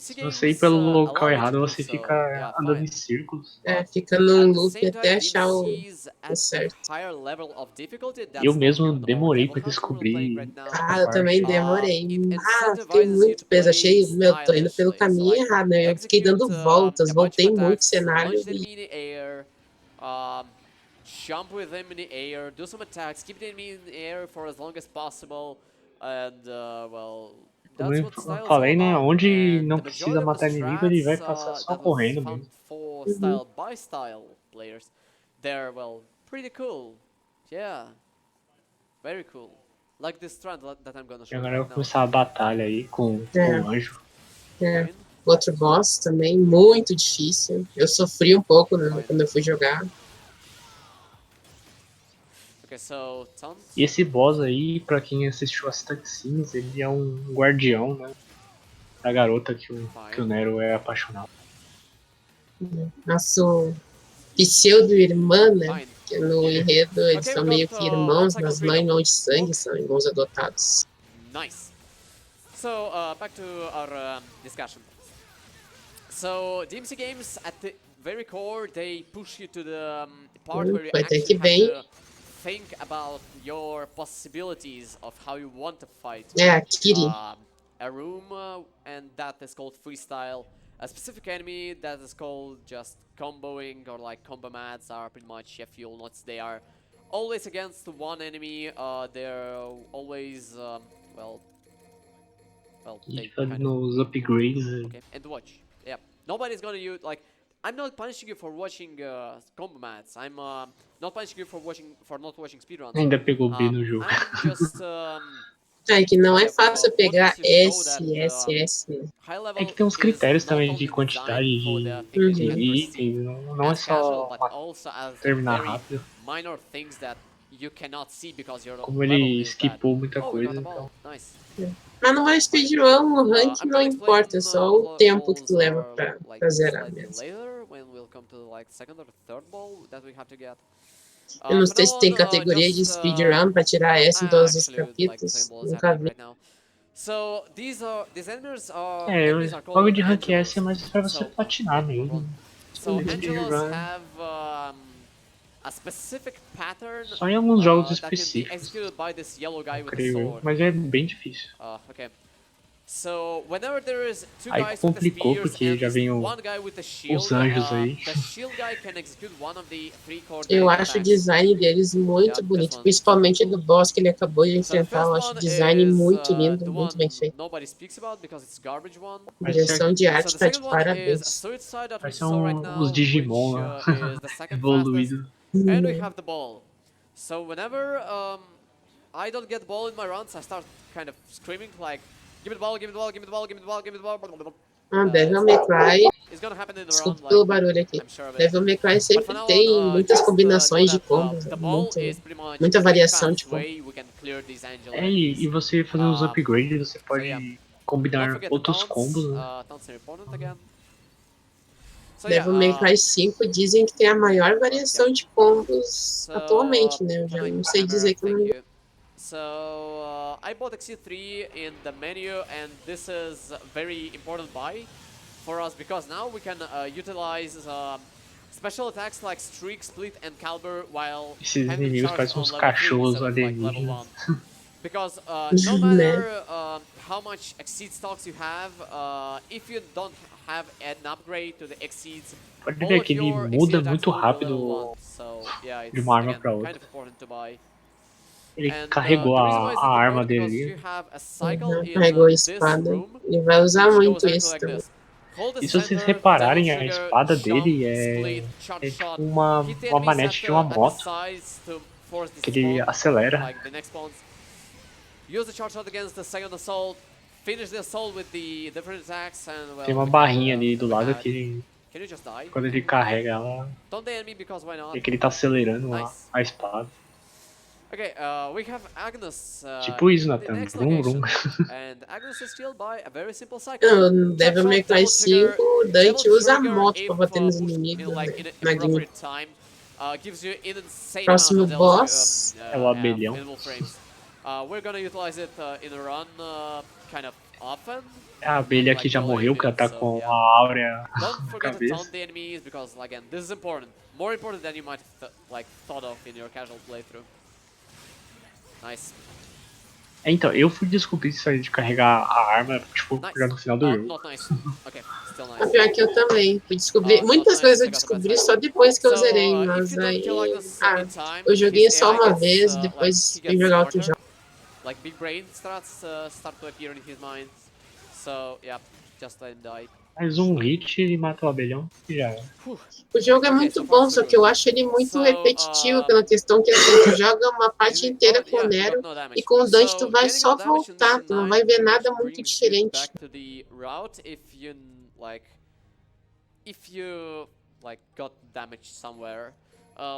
Se você ir pelo local errado, você fica andando em círculos. Fica num loop até achar o certo. Eu mesmo demorei pra descobrir. Eu também demorei. Fiquei muito preso. Achei, tô indo pelo caminho errado, né? Eu fiquei dando voltas, voltei muito cenário. Jump with them in the air, do some attacks, keep the enemy in the air for as long as possible, and well, como eu falei, né? Onde não precisa matar inimigo, ele vai passar só correndo mesmo. Style by style players, they're, well, pretty cool. Yeah, very cool. Like this trend that I'm gonna show you. E agora eu vou começar a batalha aí com o anjo. Outro boss também, muito difícil. Eu sofri um pouco, né, quando eu fui jogar. E esse boss aí, pra quem assistiu as cutscenes, ele é um guardião, né? Da garota que o Nero é apaixonado. Nosso pseudo-irmã, né? Que no enredo eles são meio que irmãos, mas mãe não de sangue, são irmãos adotados. Nice. So, back to our discussion. So, DMC games, at the very core, they push you to the part where you actually have to think about your possibilities of how you want to fight. Kiri. A room, and that is called freestyle. A specific enemy that is called just comboing, or like combo mats are pretty much, if you'll notice, they are always against one enemy. They're always, well, they kind of, nos upgrades. Okay, and watch. Yeah, nobody's gonna use, like, I'm not punishing you for watching combo mats. I'm not punishing you for not watching speedruns. Ainda pegou B no jogo. I'm just que não é fácil pegar S. É que tem uns critérios também de quantidade de itens, não é só terminar rápido. Como ele skipou muita coisa, então... Mas não vai speedrun, o rank não importa, é só o tempo que tu leva pra zerar mesmo. Eu não sei se tem categoria de speedrun pra tirar S em todos os capítulos, nunca vi. Jogo de rank S é mais pra você platinar mesmo. Só em alguns jogos específicos, creio, mas é bem difícil. Aí complicou porque já vem os anjos aí. Eu acho o design deles muito bonito, principalmente do boss que ele acabou de enfrentar. Eu acho o design muito lindo, muito bem feito. A direção de arte tá de parabéns. Parece os Digimon lá, evoluídos. And we have the ball. So whenever I don't get the ball in my runs, I start kind of screaming like, give me the ball, give me the ball, give me the ball, give me the ball, give me the ball. Devil May Cry, desculpa pelo barulho aqui. Devil May Cry sempre tem muitas combinações de combos, muita variação de combos. E você fazendo os upgrades, você pode combinar outros combos, né? Devil May Cry 5 dizem que tem a maior variação de combos atualmente, né? Eu já não sei dizer que eu não... So I bought XC3 in the menu, and this is a very important buy for us because now we can utilize special attacks like Streak, Split, and Caliber while Esses having inimigos charge parecem on uns level 3 cachorros instead of like level 1. alienígenas. Because no matter how much Exceed stocks you have, if you don't have an upgrade to the Exceeds, Pode all ver of que ele your muda Exceed attacks muito will be level 1. rápido So yeah, de it's uma arma again pra kind outra. of important to buy. Ele And carregou the reason why a it's arma important because dele. you have a cycle in Carregou a this espada. room, Ele vai usar which muito goes exactly isso like também. this. Hold the E se vocês center, double repararem, a trigger, espada jump, dele split, é charge tipo shot, uma hit enemies manete de uma at the moto sides to force the que ele spawn, acelera. like the next spawns. Use the charge shot against the second assault, finish the assault with the different attacks, and well, Tem uma we barrinha had, ali do we lado had- que Can you just die? quando ele carrega ela, Don't the enemy because why not? é que ele tá acelerando Nice. a espada. Okay, we have Agnes Tipo isso, in the Nathan. next Vrum, location, vrum. and Agnes is killed by a very simple cycle. No Devil May Cry 5, o Dante usa a moto pra bater nos inimigos, like né? in Na game. appropriate time, gives you an insane Próximo amount of boss é o abelhão. available frames. We're gonna utilize it in a run kind of often. A abelha Like que já probably morreu, que ela tá so, com yeah. a áurea Don't na forget to cabeça. taunt the enemies because again, this is important. More important than you might have thought of in your casual playthrough. Nice. Então, eu fui descobrir isso aí de carregar a arma, tipo, Nice. já no final do jogo. Not nice. Okay, still O nice. pior que eu também fui descobrir. Muitas coisas eu descobri só depois que eu zerei, mas aí. Eu joguei só uma vez, depois fui jogar outro jogo. Like big brain strats start to appear in his mind. So yeah, just let him die. Mais um hit e mata o abelhão e já era. O jogo é muito bom, só que eu acho ele muito repetitivo pela questão que assim, tu joga uma parte inteira com o Nero e com o Dante tu vai só voltar, tu não vai ver nada muito diferente. If you got damaged somewhere,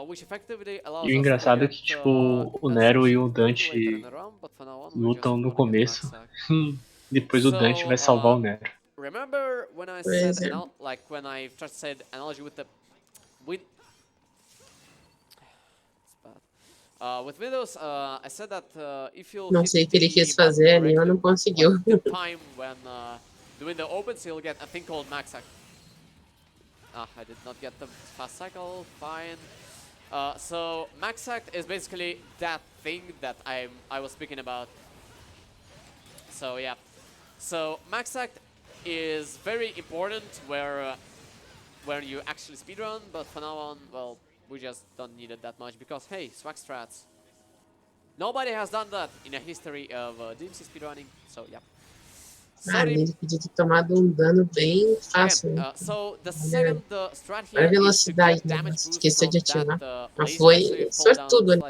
which effectively allows E o engraçado é que, tipo, o Nero e o Dante lutam no começo, depois o Dante vai salvar o Nero. Remember when I said, when I just said analogy with the with Windows, I said that if you não sei o que ele quis fazer ali, mas não conseguiu. Time when the window opens, you'll get a thing called max cycle. I did not get the fast cycle. Fine. So max act is basically that thing that I was speaking about. So yeah. So max act is very important where you actually speedrun, but for now on, well, we just don't need it that much because hey, swag strats. Nobody has done that in a history of DMC speedrunning, so yeah. Ele podia ter tomado um dano bem fácil. Okay, so the second strat here a velocidade, né? Esqueci de ativar. Mas foi sortudo ali.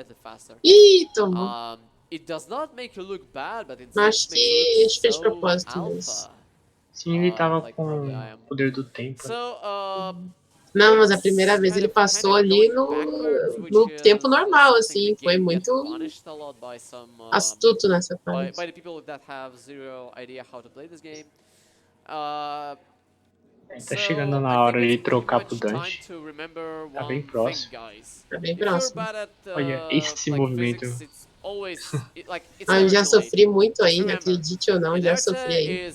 Ih, tomou. It does not make you look bad, but it acho que fez de propósito mesmo. Sim, ele tava com o poder do tempo. Não, mas a primeira vez ele passou ali no tempo normal, assim, foi muito astuto nessa parte. By the people that have zero idea how to play this game. Tá chegando na hora de trocar pro Dante. Tá bem próximo. Tá bem próximo. Olha, esse movimento. Eu já sofri muito aí, acredite ou não, já sofri aí.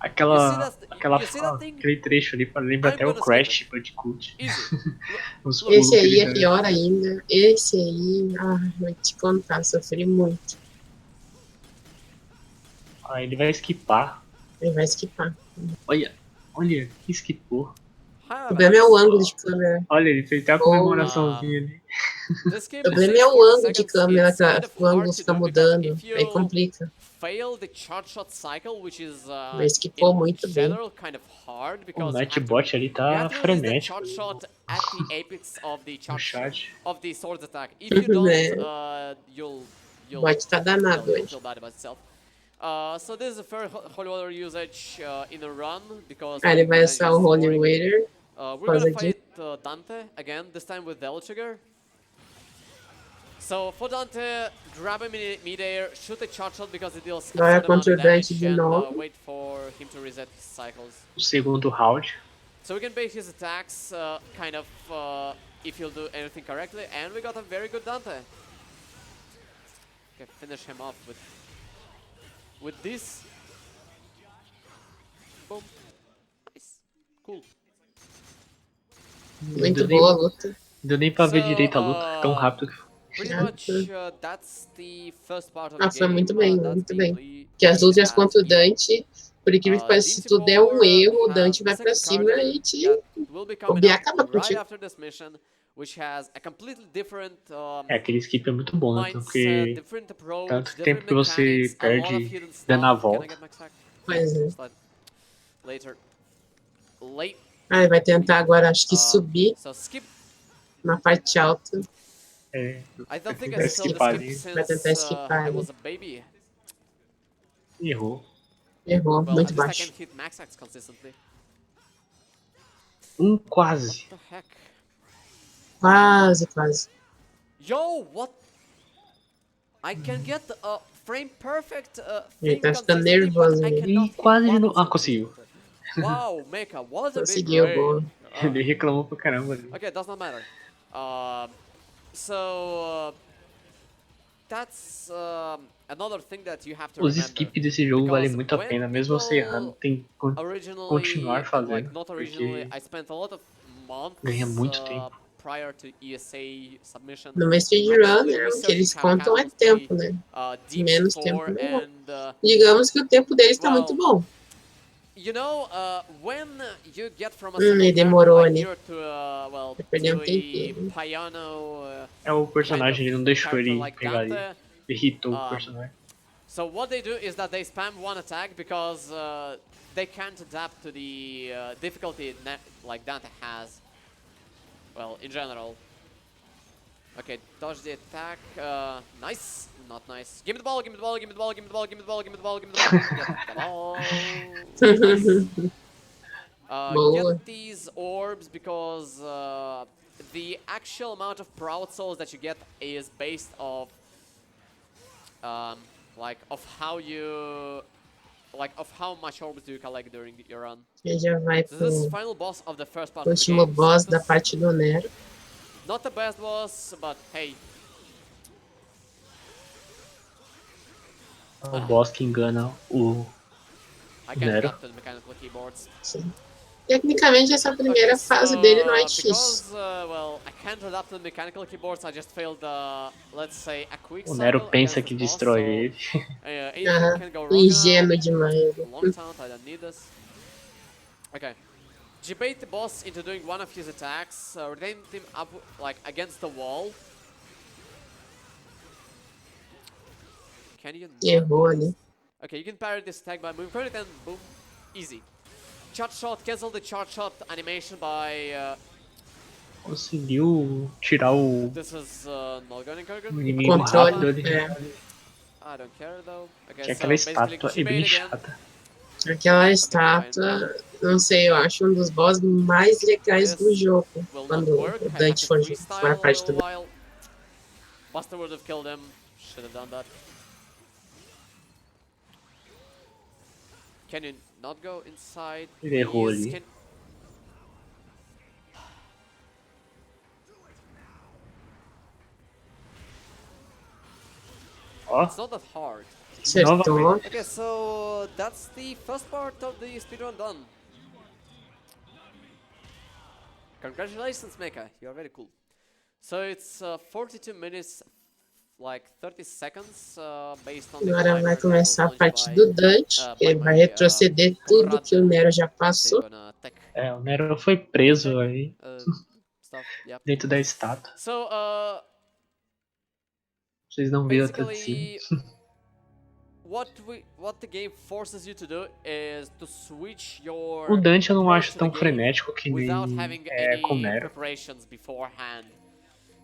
Aquele trecho ali lembra até o Crash Bandicoot. Esse aí é pior ainda. Esse aí, vou te contar, sofri muito. Ele vai esquipar. Ele vai esquipar. Olha, que esquipou. O problema é o ângulo de câmera. Olha, ele fez até a comemoraçãozinha ali. O problema é o ângulo de câmera, que o ângulo fica mudando, aí complica. Mas esquipou muito bem. O Nightbot ali tá frenético no chat. O bot tá danado hoje. So this is a fair holy water usage in a run because ele vai usar o Holy Water. We're gonna fight Dante again, this time with Devil Trigger. So for Dante, grab him in mid-air, shoot a charge shot because it deals Agora absurd amount contra of o Dante damage, de and novo. wait for him to reset his cycles. O segundo round. So we can bait his attacks, kind of, if he'll do anything correctly, and we got a very good Dante. Okay, finish him off with this. Boom. Nice. Cool. Muito boa a luta. Não deu nem pra ver direito a luta, tão rápido que foi. Pretty much, that's the first part of the Ah, foi game. muito bem, That's muito bem. basically Que as lutas as contra o is. Dante, por incrível que pareça, se tu der um erro, o Dante vai pra cima e te... O B acaba contigo. After this mission, which has a completely different, Aquele skip é muito bom, né? Porque mindset, different approach, tanto different tempo que você mechanics, a lot of perde hidden dando a stuff. Can I volta. get max hack? Pois é. Slide. Later. Late. Ah, ele vai tentar agora, acho que subir So skip. na parte alta. É, I don't think vai I saw the esquipar skip ali. since Vai tentar esquipar I ali. was a baby. Errou. Errou, Well, muito at least I baixo. can hit max hacks consistently. Quase. What the heck? Quase, quase. Yo, what? I can get a frame perfect Ele thing tá ficando consistently, but nervoso I ali. cannot Ih, hit quase de novo. bottoms Ah, conseguiu. consistently. Wow, Mecha, what a big Conseguiu, brain. boa. Ele reclamou pra caramba ali. Okay, does not matter. So that's another thing that you have to Os remember. skips desse jogo valem Because muito a when pena, mesmo você errando, people tem que originally, continuar fazendo, like not originally, porque I spent a lot of months ganha muito tempo. prior to ESA submission. Numa speedrunner, o que eles contam é tempo, né? Menos tempo não. Digamos que o tempo deles tá muito bom. You know, when you get from a Ele demorou ali. Nero to well, Vai perder um to tempinho. a piano, É o personagem, kind of ele não deixou character ele like pegar Dante, ali. Irritou o personagem. So what they do is that they spam one attack because they can't adapt to the difficulty like Dante has. Well, in general. Okay, dodge the attack. Nice, not nice. Give me the ball, give me the ball, give me the ball, give me the ball, give me the ball, give me the ball, give me the ball. Get the ball. Nice. Get these orbs because the actual amount of proud souls that you get is based off like of how you of how much orbs do you collect during your run. Ele já vai So pro this is final boss of the first part último of the game. boss da parte do Nero. Not the best boss, but hey. É o boss que engana o Nero. The mechanical keyboards. Sim. Tecnicamente essa primeira fase dele não é difícil. Because, well, I can't adapt to the mechanical keyboards, I just failed, let's say, a quick O Nero cycle pensa against que the destrói boss, ele. anything can go wrong Ingênuo now. demais. Long taunt, I don't need this. Okay. Debate the boss into doing one of his attacks, retain him up like against the wall. Can you Errou ali. Okay, you can parry this attack by moving forward and boom, easy. Charge shot, cancel the charge shot animation by Conseguiu tirar o this is not going inimigo Controle, rápido ali. I don't care though. Okay, Que aquela estátua é bem again. chata. Aquela estátua, não sei, eu acho um dos boss mais legais do jogo. Quando o Dante for a parte do... Buster would have killed him. Should have done that. Can you not go inside? Ele errou ali. Can... Ó, It's not that hard. Acertou. Okay, so that's the first part of the speedrun done. Congratulations, Mecha. You are very cool. So it's 42 minutes, like 30 seconds, based on the Agora vai timer começar a that was parte launched do Dante. Ele vai retroceder tudo que o Nero já passou. o Nero foi preso aí Stuff, yeah. dentro da estátua. So, Vocês não viram até de basically, cima. what the game forces you to do is to switch your O Dante eu não approach acho to tão the game frenético que nem without having com o any Nero. preparations beforehand.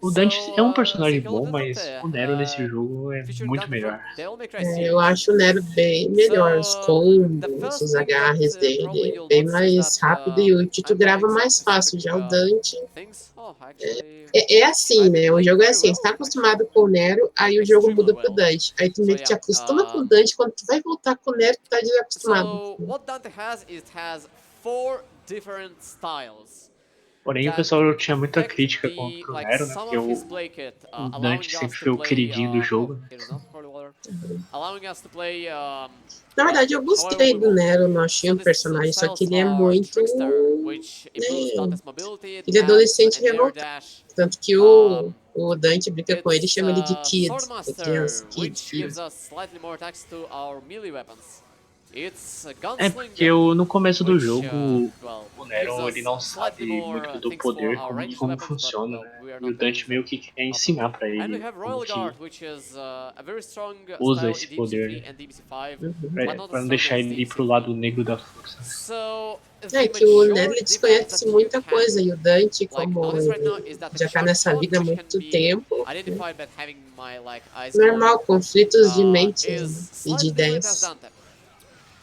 O Dante é um personagem bom, mas o Nero nesse jogo é muito melhor. Eu acho o Nero bem melhor, os combos, os agarres dele, bem mais rápido e útil, tu grava mais fácil. Já o Dante é assim, né? O jogo é assim, você tá acostumado com o Nero, aí o jogo muda pro Dante. Aí tu meio que te acostuma com o Dante, quando tu vai voltar com o Nero, tu tá desacostumado. So what Dante has is it has 4 different styles. Porém, o pessoal tinha muita crítica contra o Nero, né? Porque o Dante sempre foi o queridinho do jogo. Né? Na verdade, eu gostei do Nero, não achei um personagem, só que ele é muito. Ele é adolescente revoltado. Tanto que o Dante brinca com ele e chama ele de Kid, de criança. Kid. É porque no começo do jogo o Nero ele não sabe muito do poder como funciona, né? E o Dante meio que quer ensinar pra ele como que usa esse poder, né? Pra não deixar ele ir pro lado negro da força. É que o Nero ele desconhece muita coisa e o Dante, como ele já tá nessa vida há muito tempo, né? Normal, conflitos de mentes e de ideias.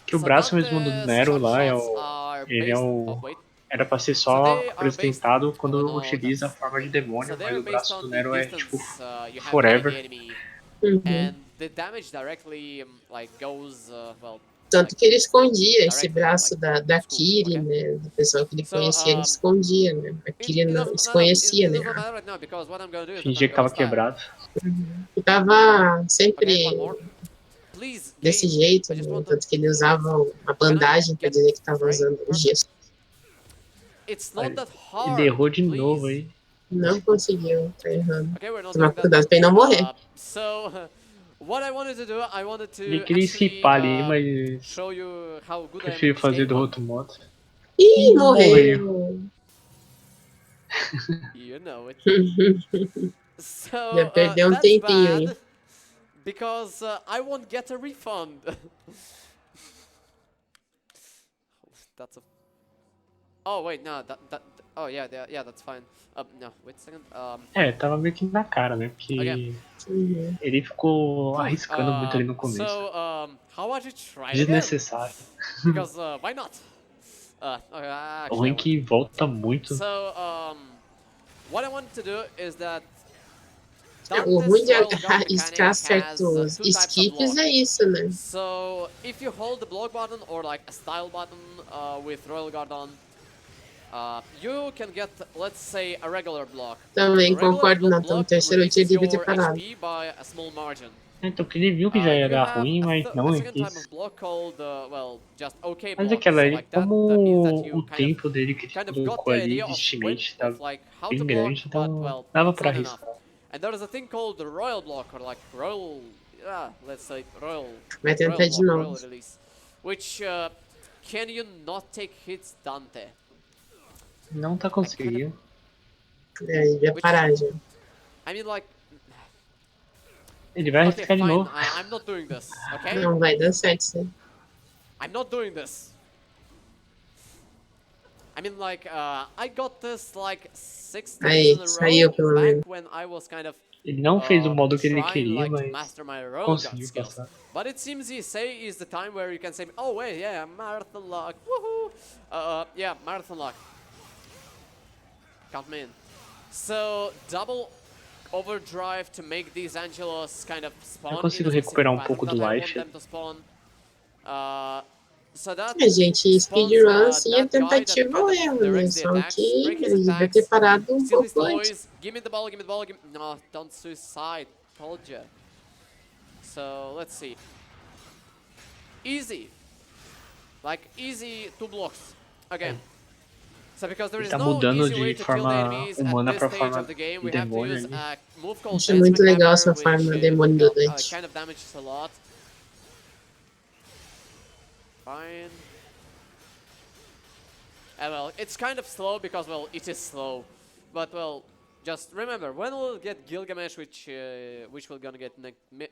Que o braço mesmo do Nero lá era pra ser só apresentado quando utiliza a forma de demônio, mas o braço do Nero é tipo forever. Tanto que ele escondia esse braço da Kiri, né? Do pessoal que ele conhecia, ele escondia, né? A Kiri não desconhecia, né? Fingia que tava quebrado. E tava sempre desse jeito, né? Tanto que ele usava uma bandagem pra dizer que tava usando o gesso. Ele errou de novo aí. Não conseguiu, tá errando. Tomar cuidado pra ele não morrer. Ele queria esquipar ali, mas prefiro fazer do outro modo. Ih, morreu! Já perdeu um tempinho aí. Because I won't get a refund. That's a. Oh wait, no, oh yeah, that's fine. No, wait a second. Tava meio que na cara, né? Porque ele ficou arriscando muito ali no começo. So, how about you try Desnecessário. Because why not? O ruim que volta muito. So, what I wanted to do is that. O ruim de arriscar certos skips é isso, né? So, if you hold the block button or like a style button with Royal Guard on, you can get, let's say, a regular block. Também concordo, não. Então, o terceiro eu devia ter parado. Então, porque ele viu que já ia dar ruim, mas não ele quis. Mas aquela ali, como o tempo dele que ele colocou ali de estimate estava bem grande, então dava pra arriscar. And there is a thing called the Royal Block, or like Royal, let's say Royal. Vai tentar de novo. Release, which can you not take hits, Dante? Não tá conseguindo. Ele vai parar já. I mean, like. Ele vai arriscar de novo. I'm not doing this, okay? Não vai dar certo, sim. I'm not doing this. I mean, like, I got this like 6 times in a row back when I was kind of ele não fez o modo que ele queria, mas conseguiu passar. But it seems ESA is the time where you can say, oh wait, yeah, marathon lock, woohoo! Yeah, marathon lock. Got me in. So, double overdrive to make these Angelos kind of spawn. Eu consigo recuperar um pouco do life. Gente, speedruns e a tentativa ou erro, né? Só que ele devia ter parado um pouco antes. Give me the ball, give me the ball, give me... No, don't suicide, told ya. So, let's see. Easy. Like, easy 2 blocks. Again. So, because there is no easy way to kill the enemies at this stage of the game, we have to use a move called Acho muito legal essa forma demônio do Dante. Kind of damages a lot. Fine. Well, it's kind of slow because, well, it is slow. But, well, just remember, when we'll get Gilgamesh, which we're gonna get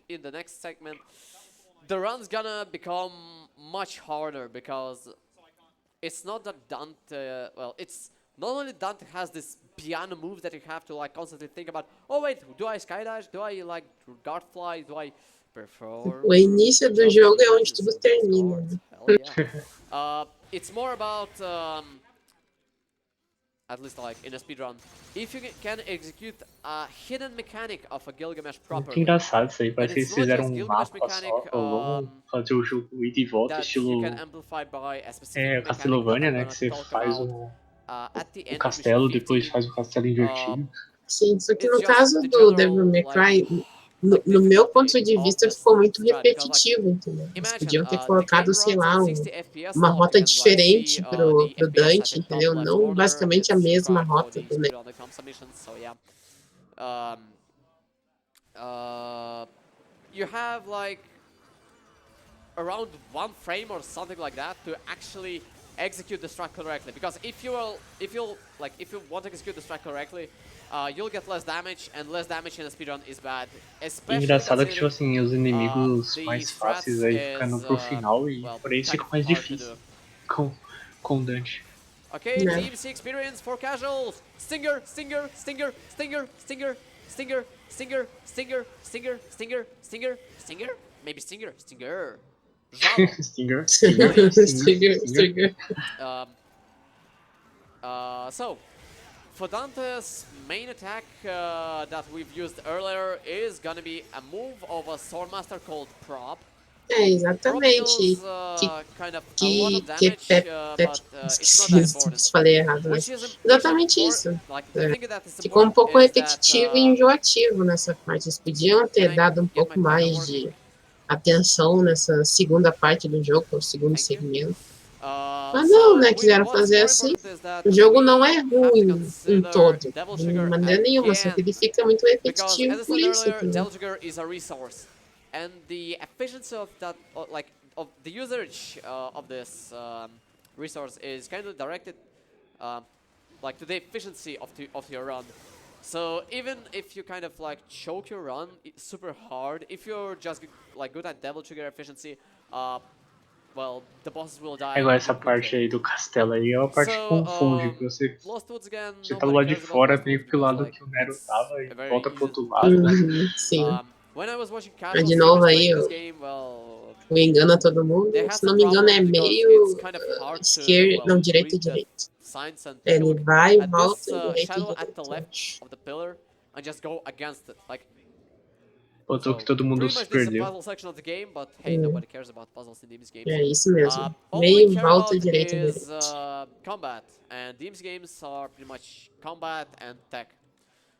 in the next segment, the run's gonna become much harder because it's not that Dante, well, it's not only Dante has this piano moves that you have to like constantly think about. Oh wait, do I skydive? Do I like guard fly? Do I perform? O início do jogo é onde tudo termina. Né? Hell yeah. It's more about at least like in a speedrun, if you can execute a hidden mechanic of a Gilgamesh properly. Muito engraçado isso aí, parece que eles fizeram um mapa só, vamos fazer o jogo ida e volta, estilo Castlevania, né, que você faz o castelo, depois faz o castelo invertido. Sim, só que no caso do Devil May Cry, no meu ponto de vista, ficou muito repetitivo, entendeu? Eles podiam ter colocado, sei lá, uma rota diferente pro Dante, entendeu? Não basicamente a mesma rota do Nero. You have like around 1 frame or something like that to actually execute the strat correctly. Because if you want to execute the strat correctly, you'll get less damage, and less damage in a speedrun is bad. Engraçado é que, tipo assim, os inimigos mais fáceis aí ficando pro final e por isso fica mais difícil com o Dante. Okay, DMC experience for casuals. Stinger, Stinger, Stinger, Stinger, Stinger, Stinger, Stinger, Stinger, Stinger, Stinger, Stinger, Stinger, maybe Stinger, Stinger. Stinger. So, for Dante's main attack that we've used earlier is gonna be a move of a Swordmaster called Prop. É, exatamente. Falei errado, mas exatamente isso. É. Ficou um pouco repetitivo e enjoativo nessa parte. Eles podiam ter dado um pouco mais de atenção nessa segunda parte do jogo, o segundo segmento. Mas não, né? Quiseram fazer assim. O jogo não é ruim em todo, de maneira nenhuma, só que ele fica muito repetitivo por isso. And the efficiency of that, of the usage of this resource is kind of directed, like to the efficiency of your run. So even if you kind of like choke your run super hard, if you're just like good at Devil Trigger efficiency, well, the bosses will die. Agora essa parte aí do castelo aí é uma parte que confunde, que você tá do lado de fora, vem pro lado que o Nero tava e volta pro outro lado. Sim. Mas de novo aí, o engana todo mundo. Se não me engano, é meio esquerda, não, direito e direito. Ele vai, volta, direito e direito. Botou que todo mundo se perdeu. É isso mesmo. Meio, volta, direito e direito.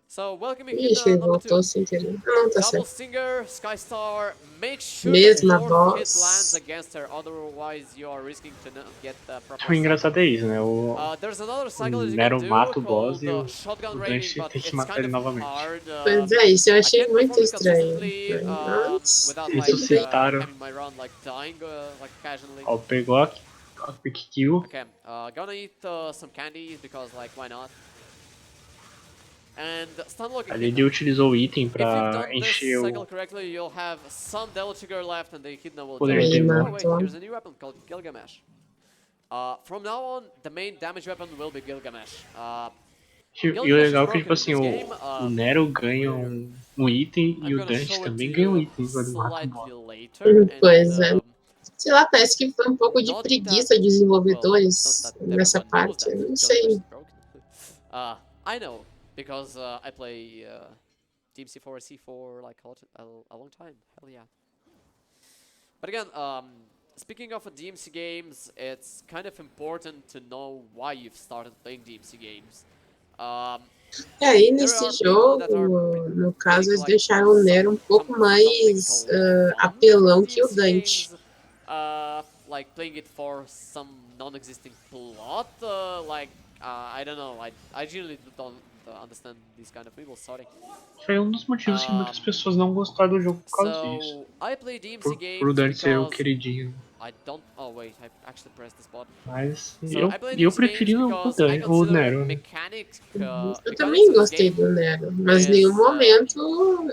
So, welcome Ixi, ele voltou sem querer. Não, tá certo. Stinger, Skystar, make sure mesma voz. O engraçado é isso, né? O Nero mata o boss e o Dante tem que matar ele novamente. Pois é, isso eu achei muito estranho. Ressuscitaram. Ó, pegou a quick kill. Okay, gonna eat some candy because like why not? Ali ele utilizou o item pra encher o poder de demônio. From now on, the main damage weapon will be Gilgamesh. E o legal é que, tipo assim, o Nero ganha um item e o Dante também ganha um item quando mata o boss. Pois é. Sei lá, parece que foi um pouco de preguiça de desenvolvedores nessa parte, eu não sei. I know. Because I play DMC4C for like a long time. Hell yeah. But again, speaking of DMC games, it's kind of important to know why you've started playing DMC games. E nesse jogo, no caso, eles deixaram o Nero um pouco mais apelão que o Dante. Like playing it for some non-existing plot, I don't know. I generally don't understand these kind of people, sorry. Foi um dos motivos que muitas pessoas não gostaram do jogo por causa disso. Pro Dante ser o queridinho. I don't. Oh wait, I actually pressed this button. Mas So eu, I play eu these games preferi because I o consider Nero, né? mechanics Eu mechanics também of this gostei game do Nero, mas em is nenhum momento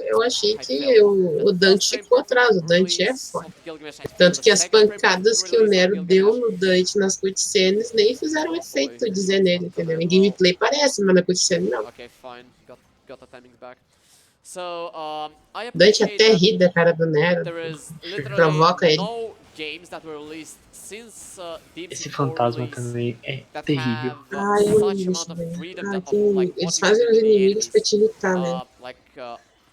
eu achei I que felt o the first Dante frame ficou perfect atrás. O Dante é release foda. of the Gilgamesh. I feel Tanto the que as second frame perfect pancadas que o release of Nero deu Gilgamesh. no Dante nas cutscenes nem fizeram Oh boy, efeito this dizer one's nele, not gonna entendeu? end Em well. gameplay parece, mas na cutscene não. Okay, fine. Got the timing back. So I Dante appreciate até that ri da cara do Nero, there is literally provoca ele. no games that were released since Esse DMC4 fantasma release também é that terrível. have Ai, é um such amount lixo, of velho. freedom Ai, of like what eles you can fazem do os to the inimigos pra enemies, te irritar, né? like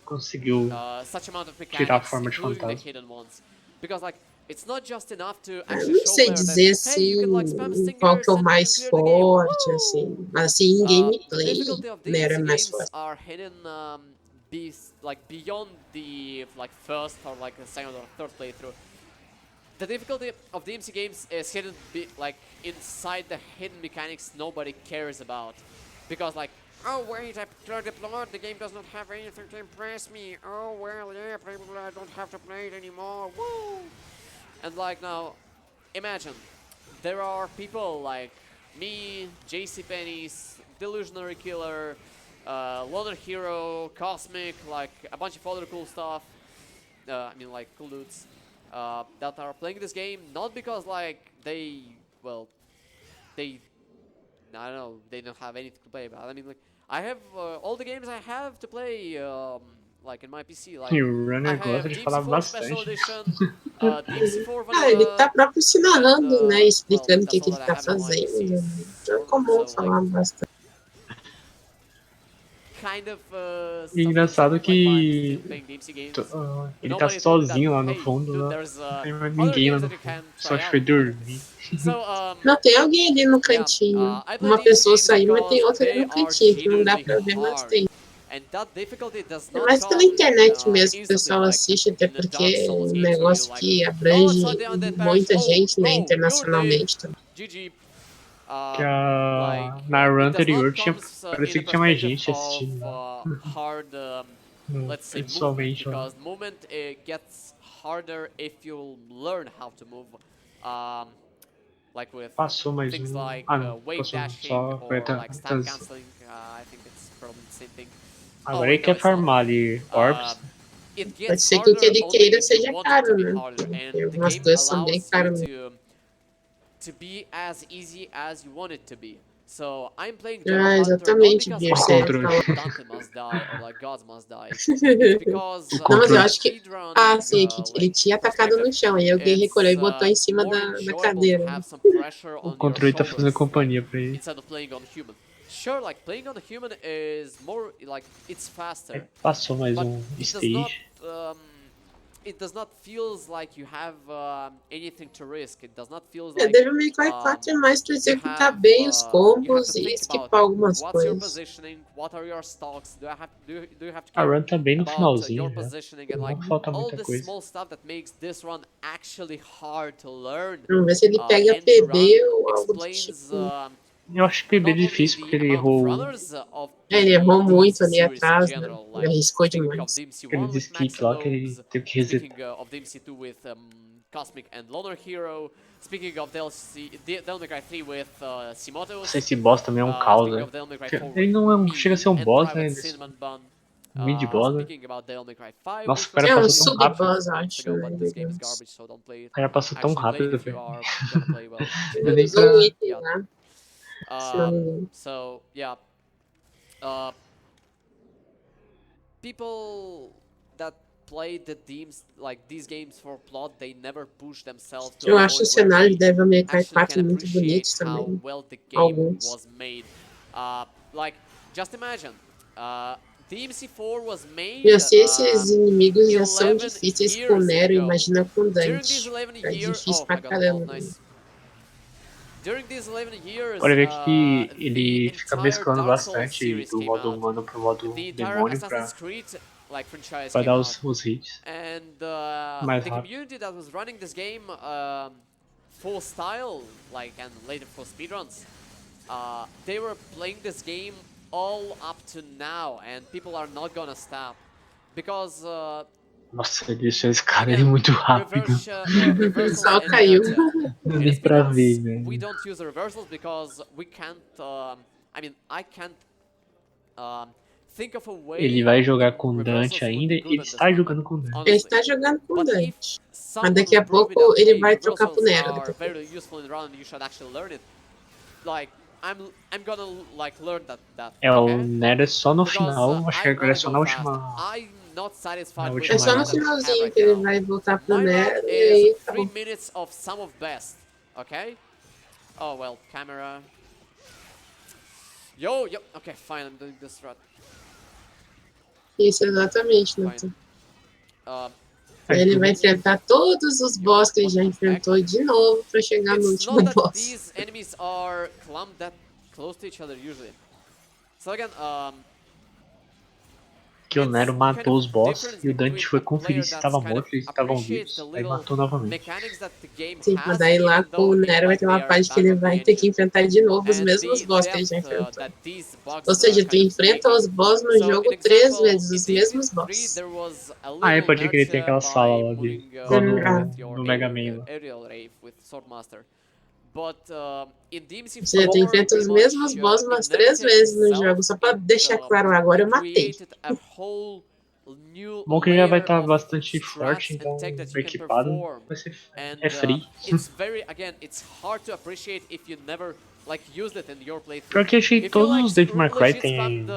Conseguiu such amount of tirar a mechanics, forma de including the fantasma. hidden ones, because like it's not just enough to Eu actually não show sei player that dizer hey you can like spam assim qual que é stingers o and you can mais clear the game. forte, assim. Woo! Mas assim, em The gameplay, difficulty of Nero é DMC mais games forte. are hidden like beyond the like first or like the second or third playthrough. The difficulty of DMC games is hidden like inside the hidden mechanics nobody cares about, because like oh wait, I cleared the plot, the game does not have anything to impress me. Oh well, yeah, probably I don't have to play it anymore. Woo! And like now, imagine there are people like me, JC Pennies, Delusionary Killer, Loner Hero, Cosmic, like a bunch of other cool stuff. I mean, like cool dudes that are playing this game not because like they, well, they, I don't know, they don't have anything to play about. I mean, like I have all the games I have to play, like in my PC. Like E o I Runner gosta have de falar DMC4 Special bastante. Edition, DMC4 Ah, ele tá Vanilla, próprio se and narrando, né? well, Explicando o that's all que ele that I tá have on my PC. fazendo. Então é comum So like falar bastante. kind of E something engraçado sad, like but I'm still que playing DMC games. ele tá Nobody told me that sozinho lá no hey fundo, dude lá. there's Tem mais other ninguém lá games no that you fundo. can Só try acho que foi out. dormir. So Não, tem alguém ali no yeah, cantinho. I play Uma DMC pessoa games saiu, mas tem because outra ali they no are cantinho, que não dá genuinely pra ver, mas hard. tem. And that difficulty does É not mais pela come internet mesmo que o instantly, pessoal like assiste, até in the Dark porque é Souls um games where you negócio like, que oh, it's abrange not the undead patch, muita oh, gente, né? bro, you're dead, Internacionalmente também. GG. Que Like na run it does not anterior tinha, come in parecia the que tinha mais perspective gente of assistindo lá. hard, let's say, movement, Pessoalmente lá. because movement gets harder if you learn how to move. Like with Passou mais things um. like Ah não, wave passou dashing só. Foi or like stab trans... canceling. I think it's probably the same thing. Oh Agora ele wait, no, quer it's not. farmar ali Orbs. It Pode gets ser que o que harder ele only queira if you seja want it to caro, be né? harder, and Porque the algumas game coisas são bem allows you caras mesmo. to be as easy as you want it to be. So I'm playing Ah, Hunter not exatamente, because Beer, I você ia want falar. Dante must die or like gods must die. It's because O Não, mas eu controle. acho que. speedrunning, Ah, sim, que ele like tinha atacado perspective, no chão, aí alguém recolheu it's e botou em cima more da enjoyable to cadeira. have some pressure O on your controle tá fazendo shoulders, like companhia pra ele. instead of playing on human. Sure, like playing on the human is more like it's faster, Passou mais but um it does not stage. it does not feels like you have anything to risk. It does not feels É, like Devil May Cry 4 é mais pra you executar have bem os you have combos to e think about esquipar algumas what's your coisas. positioning, what are your stocks, do you have to A care run tá bem no about your finalzinho já. positioning and like Não falta all muita this coisa. small stuff that makes this run actually hard to learn Vamos ver se ele pega and to run PB ou algo do explains tipo. Eu acho que PB é not only difícil porque the ele amount of errou runners of É, ele the errou muito DMC ali series in atrás, né? general, Ele like arriscou speaking of demais. DMC1 aqueles with Max skip lá que ele Lobes, teve que resetar. speaking of DMC2 with Cosmic and Loner Hero, speaking of Devil May Cry 3 with Simotos, Esse boss também é um caos, speaking né? of Devil May Cry 4 with Ele não é me chega a ser um and boss, né? Private Ele é Cinnamon Bun, um mid-boss, né? speaking about Devil May Cry 5 Nossa, which o cara É was um passou tão released like rápido. sub-boss, 6 months acho, ago, né? but this game is garbage, so don't play it. O cara passou tão Actually play it rápido, if you velho. are gonna play well. Não é Ele nem usou um pra... item Yeah. lá, se não me engano. So yeah, people that play these games for plot, they never push themselves to Eu a acho o point where cenário de they Devil May Cry actually 4 can muito appreciate bonito how também. well the game Alguns. was made. Like, just imagine, DMC4 was made E se esses inimigos já são 11 difíceis com years Nero, ago. imagina com During these Dante. 11 É years, difícil oh, pra I got a vault, caramba. nice. During these 11 years, Pode ver que the ele fica entire mesclando Dark Souls bastante series do came modo out. humano pro modo The entire demônio Assassin's Creed like franchise pra came dar out. os hits And mais the rápido. community that was running this game full style, like, and later for speedruns, they were playing this game all up to now, and people are not gonna stop because Nossa, ele deixou esse cara ele muito rápido. Só caiu. Não dá nem pra ver, we né? don't use reversals because we can't. I mean, I can't think of a way. Ele vai jogar com reversals Dante would ainda. be good Ele at this está point, jogando com Dante. Ele honestly. está jogando com But if Dante. Mas someone daqui a would prove me pouco that, ele hey, vai trocar pro reversals Nero. are very useful in run and you should actually learn it. Like, I'm gonna like learn that. É, o okay? Nero é só no Because, final. Acho que I agora é wanna só go na fast. última. I'm not satisfied Na with É última the só no run that we have finalzinho right que ele now. vai voltar pro My run Nero e is aí 3 acabou. minutes of sum of best. Okay? Oh well, camera. Yo, okay, fine, I'm doing this run. Isso, exatamente, Fine. Nathan. Uh, Ele vai enfrentar todos os boss que ele já enfrentou de novo pra chegar no it's último not that boss. these enemies are clumped that close to each other usually. So again, Que o Nero matou os boss e o Dante foi conferir se estava morto, eles estavam vivos, aí matou novamente. Sim, mas daí lá com o Nero vai ter uma parte que ele vai ter que enfrentar de novo os mesmos boss que ele já enfrentou. Ou seja, tu enfrenta os boss no jogo 3 vezes, os mesmos boss. Ah, é, pode crer, tem aquela sala lá dele, igual no Mega Man lá. Ou seja, tu enfrenta os mesmos boss umas 3 vezes no jogo, só pra deixar claro, agora eu matei. Bom que ele já vai estar bastante forte, então equipado, vai ser free. Pior que achei que todos os Devil May Cry tem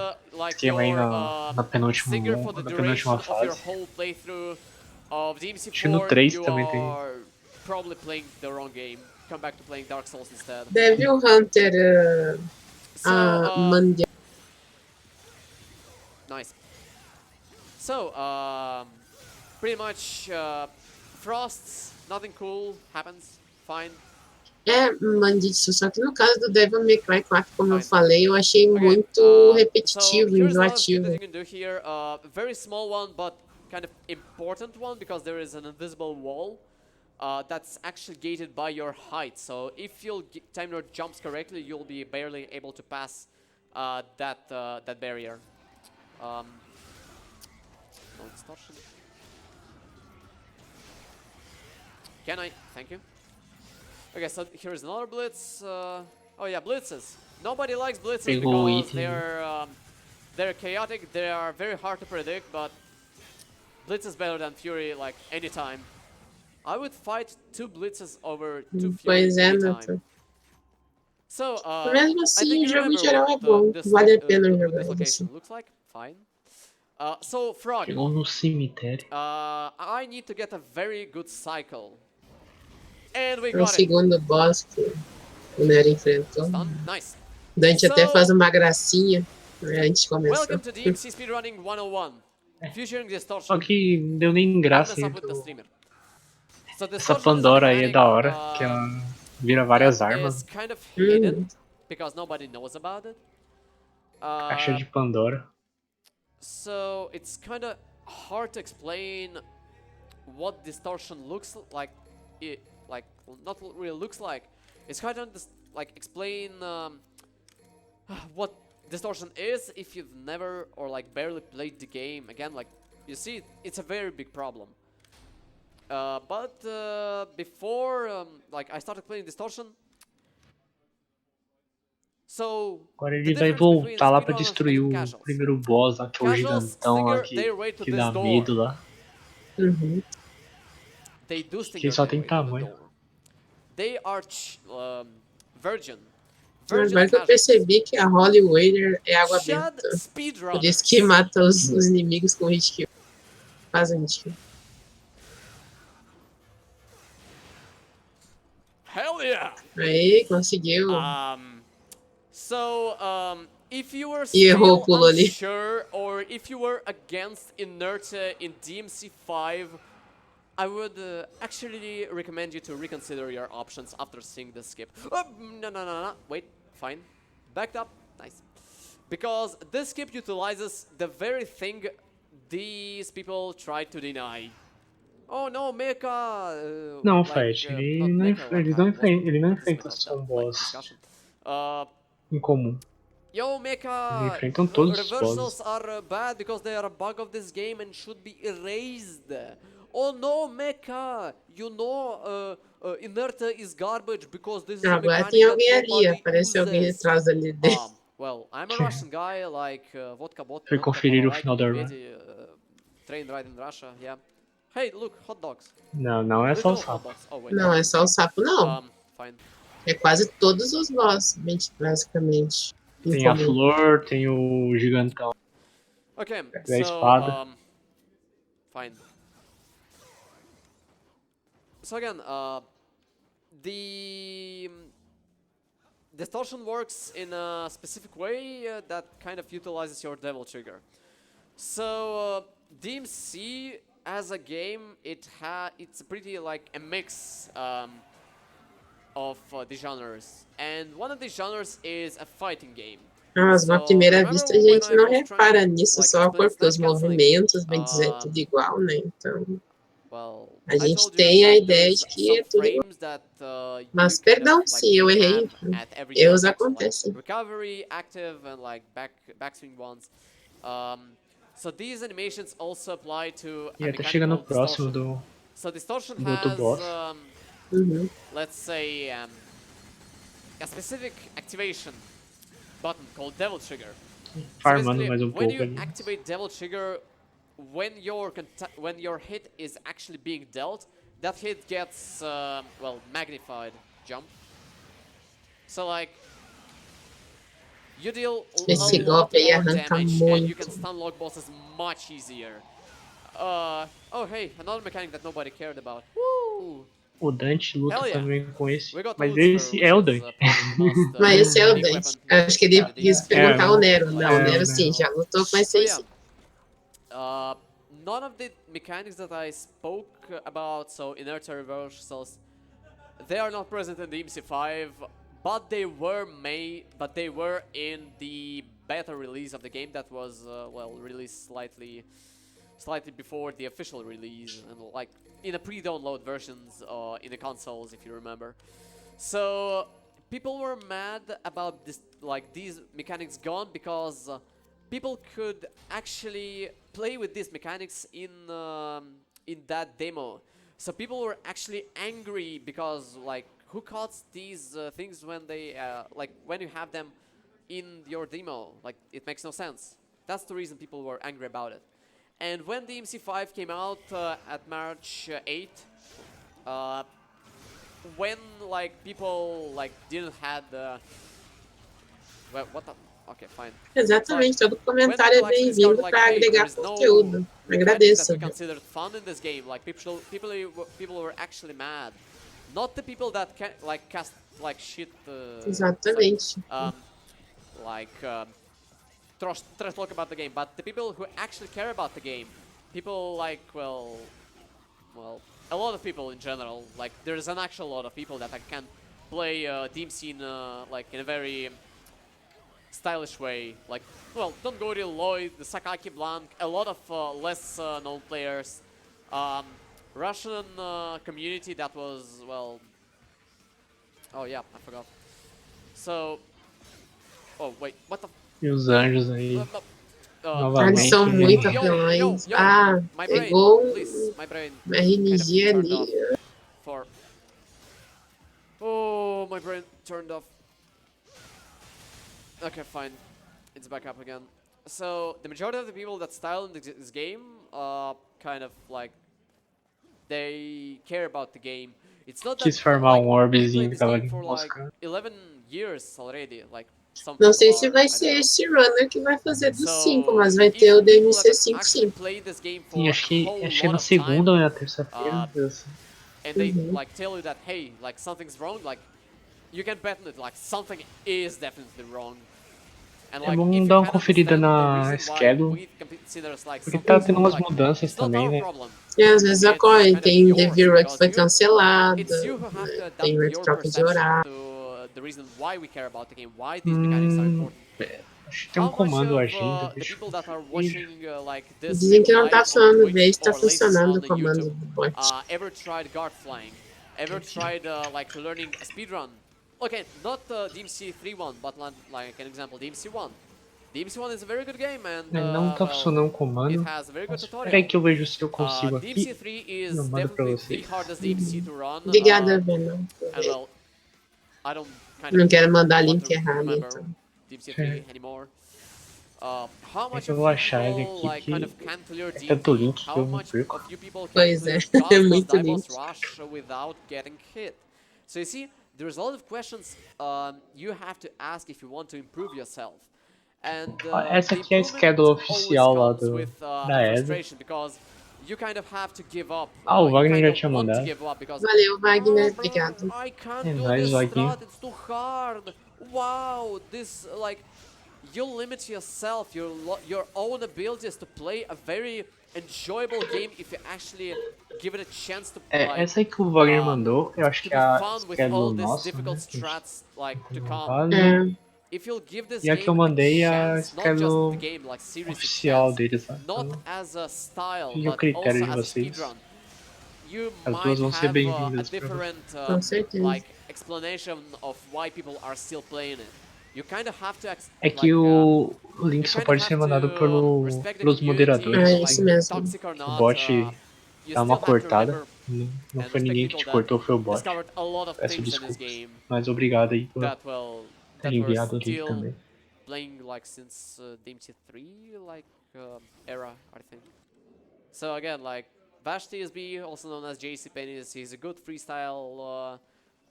esquema aí na penúltima fase. Acho que no 3 também tem. Devil Hunter Mandia. Nice. So, pretty much frosts, nothing cool happens, fine. É Manditsu, só que no caso do Devil May Cry 4, como eu falei, eu achei muito repetitivo, enjoativo. You can do here, very small one, but kind of important one, because there is an invisible wall that's actually gated by your height. So if you'll time your jumps correctly, you'll be barely able to pass that barrier. No distortion. Can I? Thank you. Okay, so here's another blitz. Oh yeah, blitzes. Nobody likes blitzes because they're chaotic. They are very hard to predict, but blitz is better than Fury like anytime. I would fight 2 blitzes over 2 Fury anytime. So, mesmo assim, o jogo geral é bom. Vale a pena jogar isso. Looks like fine. So Frog. Chegou no cemitério. I need to get a very good cycle. And we É o got it. segundo boss que o Nero enfrentou. Nice. Dante até faz uma gracinha antes de começar. Welcome to DMC Speedrunning 101. Fusion distortion. Só que não deu nem graça. Essa Pandora aí é da hora, que ela vira várias armas. Kind of hidden because nobody knows about it. Caixa de Pandora. So it's kind of hard to explain what distortion looks like. Like not really looks like. It's kind of like explain what distortion is if you've never or like barely played the game. Again, like you see, it's a very big problem. But before like I started playing distortion. So, agora ele vai voltar lá pra destruir o primeiro boss lá, que é o gigantão lá que dá medo lá. Que só tem tamanho. They are virgin. Agora que eu percebi que a Holy Wader é água benta. Por isso que mata os inimigos com hit kill. Fazem hit kill. Hell yeah! Aí, conseguiu. So, if you were still unsure or if you were against inertia in DMC5, I would actually recommend you to reconsider your options after seeing this skip. Oh, no. Wait, fine. Backed up. Nice. Because this skip utilizes the very thing these people tried to deny. Oh no, Mecha! Não, Fight, ele não enfrenta só um boss em comum. Yo, Mecha! Enfrentam todos os Reversals bosses. are bad because they are a bug of this game and should be erased. Oh no, Mecha! You know, Inerta is garbage because this is a Agora tem mechanic that alguém ali, nobody aparece alguém uses. atrás ali dele. Well, I'm a Russian guy, like vodka, Foi conferir o final da run. Trained right in Russia, yeah. Hey, look, hot dogs. Não é só o Little hot sapo. dogs. Oh, wait. Não, é só o sapo, não. Fine. É quase todos os boss, basicamente. Tem a flor, tem o gigantão. Okay, Da espada. Fine. So again, the distortion works in a specific way that kind of utilizes your devil trigger. So DMC as a game, it's pretty like a mix of the genres, and one of the genres is a fighting game. Mas à primeira vista a gente não repara nisso, só porque os movimentos, bem dizer, é tudo igual, né? Então, a gente tem a ideia de que é tudo igual. Mas perdão se eu errei, erros acontecem. Recovery, active, and like backswing ones. So these animations also apply to. E até chega no próximo do outro boss. Let's say a specific activation button called Devil Trigger. Farmando mais when pouco you ali. activate Devil Trigger, when your hit is actually being dealt, that hit gets well, magnified jump. So like you deal a lot more damage and you can stun lock bosses much easier. Oh hey, another mechanic that nobody cared about. Woo! O Dante luta também com esse, mas esse é o Dante. Mas esse é o Dante. Acho que ele quis perguntar ao Nero. Não, o Nero sim, já lutou com esse aí sim. None of the mechanics that I spoke about, so inertia reversals, they are not present in the EMC5, but they were in the beta release of the game that was well, released slightly before the official release, and like in the pre-download versions in the consoles, if you remember. So people were mad about this, like these mechanics gone, because people could actually play with these mechanics in that demo. So people were actually angry because like who cuts these things when they like when you have them in your demo? Like it makes no sense. That's the reason people were angry about it. And when the MC5 came out at March 8th, when like people like didn't had well, what the. Okay, fine. Exatamente, todo comentário é bem-vindo para agregar conteúdo. Agradeço. Considered fun in this game, like people were actually mad, not the people that like cast like shit. Exatamente. Trash talk about the game, but the people who actually care about the game, people like well, a lot of people in general. Like there's an actual lot of people that can play DMC in like in a very stylish way. Like well, Don Gori, Lloyd, the Sakaki Blanc, a lot of less known players, Russian community that was well. Oh yeah, I forgot. So, oh wait, what the. E os anjos aí. Eles são muito apelões. Pegou uma RNG ali. Oh, my brain turned off. Okay, fine. It's back up again. So, the majority of the people that style in this game, kind of like, they care about the game. It's not that, Quis farmar like, orbezinho que tava ali for like moscando. 11 years already, like. Não sei se vai ser esse runner que vai fazer do 5, mas vai ter o DMC 5 sim. Sim, acho que na segunda ou na terça-feira. And they like tell you that hey, like something's wrong, like you can bet on it, like something is definitely wrong. And, like, é bom dar uma conferida na schedule, porque tá tendo umas mudanças também, né? E às vezes ocorre, tem Devil Run que foi cancelado, tem Red troca de horário. The reason why we care about the game, why these mechanics are important. Acho que tem comando agenda. Dizem que não tá funcionando bem, está funcionando o comando do bot. Ever tried guard flying? Ever tried like learning a speedrun Okay, not DMC 3-1, but like an example, DMC 1. DMC 1 is a very good game and Não tá funcionando o comando. it has a very good tutorial. Peraí que eu vejo se eu consigo aqui. DMC 3 is Eu mando pra definitely vocês. the hardest DMC to run. Obrigada, Venom. And well, I don't kind Não of quero mandar want link to errado, remember então. DMC 3 anymore. How much Eu of vou you achar ele people aqui like que kind of can clear é tanto DMV? link que How eu não much perco. of you people can Pois clear é, just é the muito Dive Boss link. Rush without getting hit? So you see, there's a lot of questions you have to ask if you want to improve yourself. And Essa the aqui é a improvement schedule always oficial lá comes with da a ESA. frustration because you kind of have to give up. O You Wagner kind já of tinha want to mandado. give up because Valeu, Wagner. oh, Obrigado. I can't É do nóis, this Wagner. strat, it's too hard. Wow, this like you limit yourself, your own abilities to play a very enjoyable game if you actually give it a chance to like Essa aí que o Wagner mandou, eu acho to que é be a fun with all schedule these nossa, difficult né? Que a gente strats like to tem come. mandado. É, If you'll give this E a que eu game a mandei é a chance, not just the schedule game like series a oficial chance, deles, né? not Então, as a style fique o but critério also de as a vocês. speedrun, you As might duas vão ser have a bem-vindas pra vocês. different com certeza. like explanation of why people are still playing it. You kind of have to É que o link you só kind of pode ser have mandado to respect the pelos community, moderadores. É like isso mesmo. toxic or O not. bot You dá uma still have to cortada. remember Não and foi respect ninguém que people te that cortou, foi o bot. discovered a lot of Peço things in this desculpas. game Mas obrigado aí por that ter were enviado o link still também. playing like since DMC3 like era, I think. So again, like Vash TSB, also known as JC Pennies, he's a good freestyle.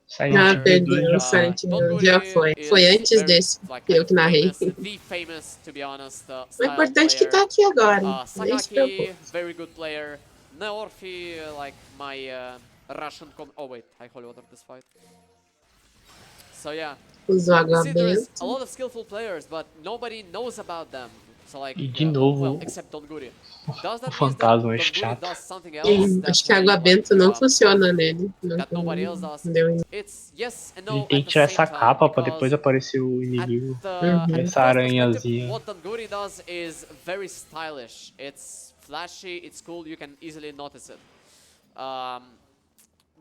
Silent Ah, Hill 2 perdeu. já O Silent Don Hill Guri já foi. Foi is antes very, desse. like, Eu que narrei. the famous, to be honest, O style importante é que player. tá aqui agora. Nem se preocupe. Sakaki, very good player. Neorfi, like my Russian oh wait, I holy water this fight. So yeah, Usou you água see there's benta. a lot of skillful players, but nobody knows about them. So like, E de novo, well, except Don Guri. Does o that mean that fantasma Don é Guri chato. does something else Acho que a água benta não funciona nele. Não, that nobody else does? deu. It's yes and Ele no tem at que the tirar same essa time capa pra because depois aparecer o inimigo. at the Essa first perspective, aranhazinha. what Danguri does is very stylish. It's flashy, it's cool, you can easily notice it.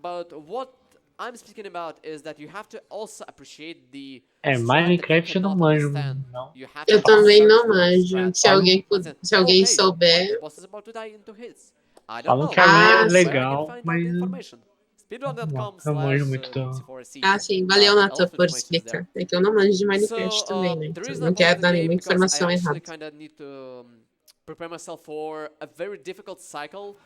But what I'm speaking about is that you have to also appreciate the Minecraft eu não manjo, não. You have Eu to também search não for the manjo. strat. Se alguém, se alguém Oh, hey, souber. the boss is about to die into hits. I don't Falam know. que a aranha é Ah, sim. Where I can legal, find out mas the information. Speedrun.com não manjo muito / do... DMC4C. Ah, sim. Valeu, A lot Natan, of por information is there. explicar. É que eu não manjo de Minecraft So, também, né? the Então reason não I bought quero the dar game nenhuma because I informação actually errada. kind of need to prepare myself for a very difficult cycle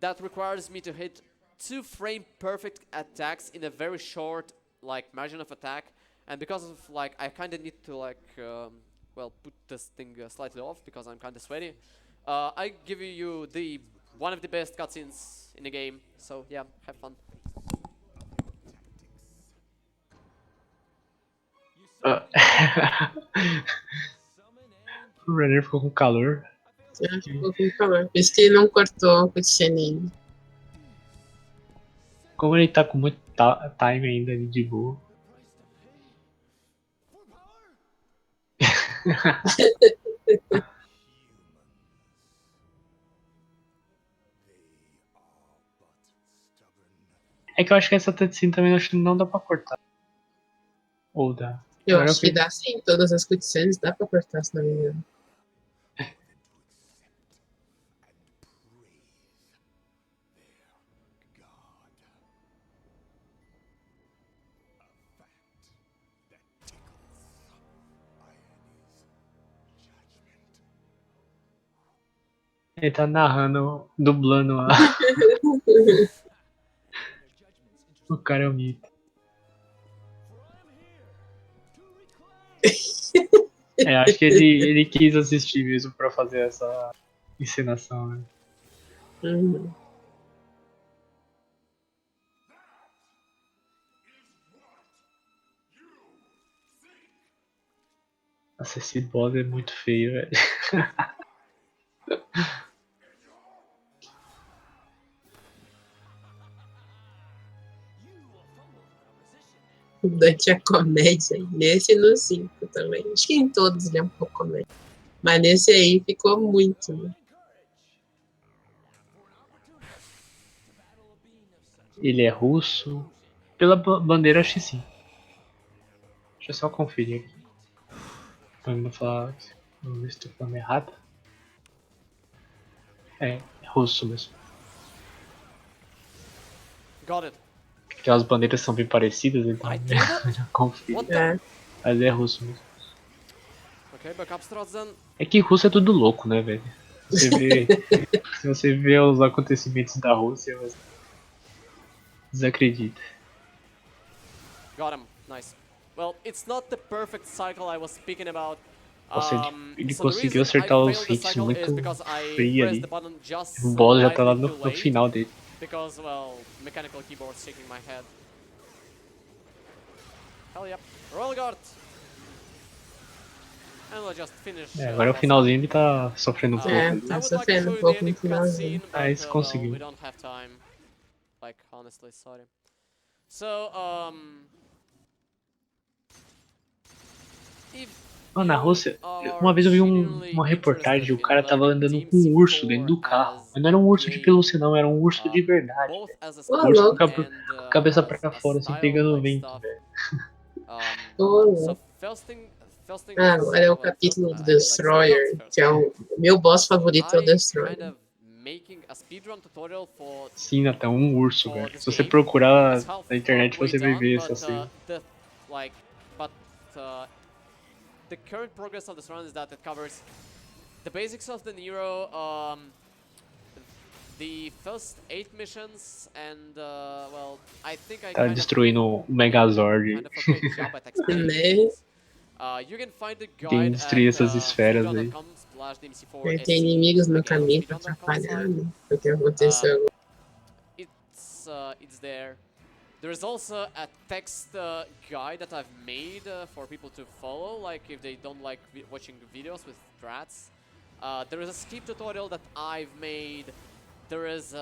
that requires me to hit 2 frame perfect attacks in a very short like margin of attack, and because of like I kind of need to like well put this thing slightly off because I'm kind of sweaty. I give you the one of the best cutscenes in the game, so yeah, have fun. O Renner ficou com calor. Ficou com calor. Por isso que ele não cortou o cutscene. Como ele tá com muito time ainda ali de boa. É que eu acho que essa cutscene também acho que não dá pra cortar. Ou dá. Eu Agora acho que dá sim, todas as cutscenes dá pra cortar, se não me engano. Ele tá narrando, dublando lá. O cara é um mito. Acho que ele quis assistir mesmo pra fazer essa encenação, né? Uhum. Nossa, esse boss é muito feio, velho. O Dante é comédia. Nesse e no 5 também. Acho que em todos ele é um pouco comédia. Mas nesse aí ficou muito. Né? Ele é russo. Pela bandeira, acho que sim. Deixa eu só conferir aqui. Pra não falar. Vamos ver se tô falando errado. É russo mesmo. Got it. Porque as bandeiras são bem parecidas, então eu já confio. Mas é russo mesmo. Okay, backup strats then. É que russo é tudo louco, né, velho? Você vê, se você vê os acontecimentos da Rússia, você desacredita. Got him. Nice. Well, it's not the perfect cycle I was speaking about. Nossa, ele So the conseguiu reason I acertar os failed the hits cycle is muito because I free pressed ali. the button just O boss já tá lá slightly too no late. final dele. Because, well, mechanical keyboard shaking my head. Hell yep. Royal Guard! And we'll just finish. Agora o finalzinho ele tá sofrendo um pouco. Tá sofrendo um pouco no finalzinho. Mas conseguiu. We don't have time. Like, honestly, sorry. So, Mano, na Rússia, uma vez eu vi uma reportagem, o cara tava andando com um urso dentro do carro. Mas não era um urso de pelúcia não, era um urso de verdade. Um urso com a cabeça pra fora, assim, pegando o vento, velho. Agora é o capítulo do Destroyer, que é o meu boss favorito, é o Destroyer. Sim, até um urso, velho. Se você procurar na internet, você vai ver essa cena. The current progress of this run is that it covers the basics of the Nero, the first 8 missions, and well, I think I tá destruindo o Megazord. kind of okay job at explaining. You can find the guide destruir essas esferas aí. Tem inimigos no caminho pra atrapalhar, né? O que aconteceu agora. It's there. There's also a text guide that I've made for people to follow, like if they don't like watching videos with strats. There is a skip tutorial that I've made. There is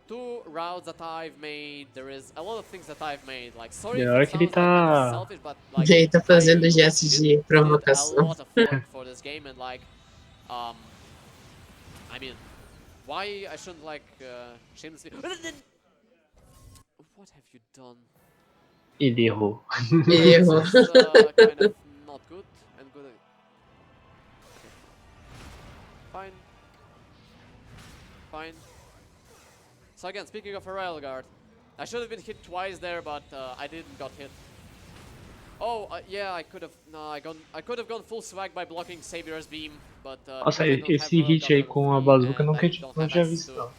2 routes that I've made. There is a lot of things that I've made. Like, sorry if it sounds like selfish, but like Ele tá fazendo gestos de provocação. did a lot of work for this game, and like, I mean, why I shouldn't like shamelessly. What have you done? Ele errou. Ele errou. Kind of not good and good. Okay. Fine. Fine. So again, speaking of a rail guard, I should have been hit twice there, but I didn't got hit. Oh yeah, I could have. No, I could have gone full swag by blocking Savior's beam, but. Nossa, esse hit aí com a bazuca não tinha visto não.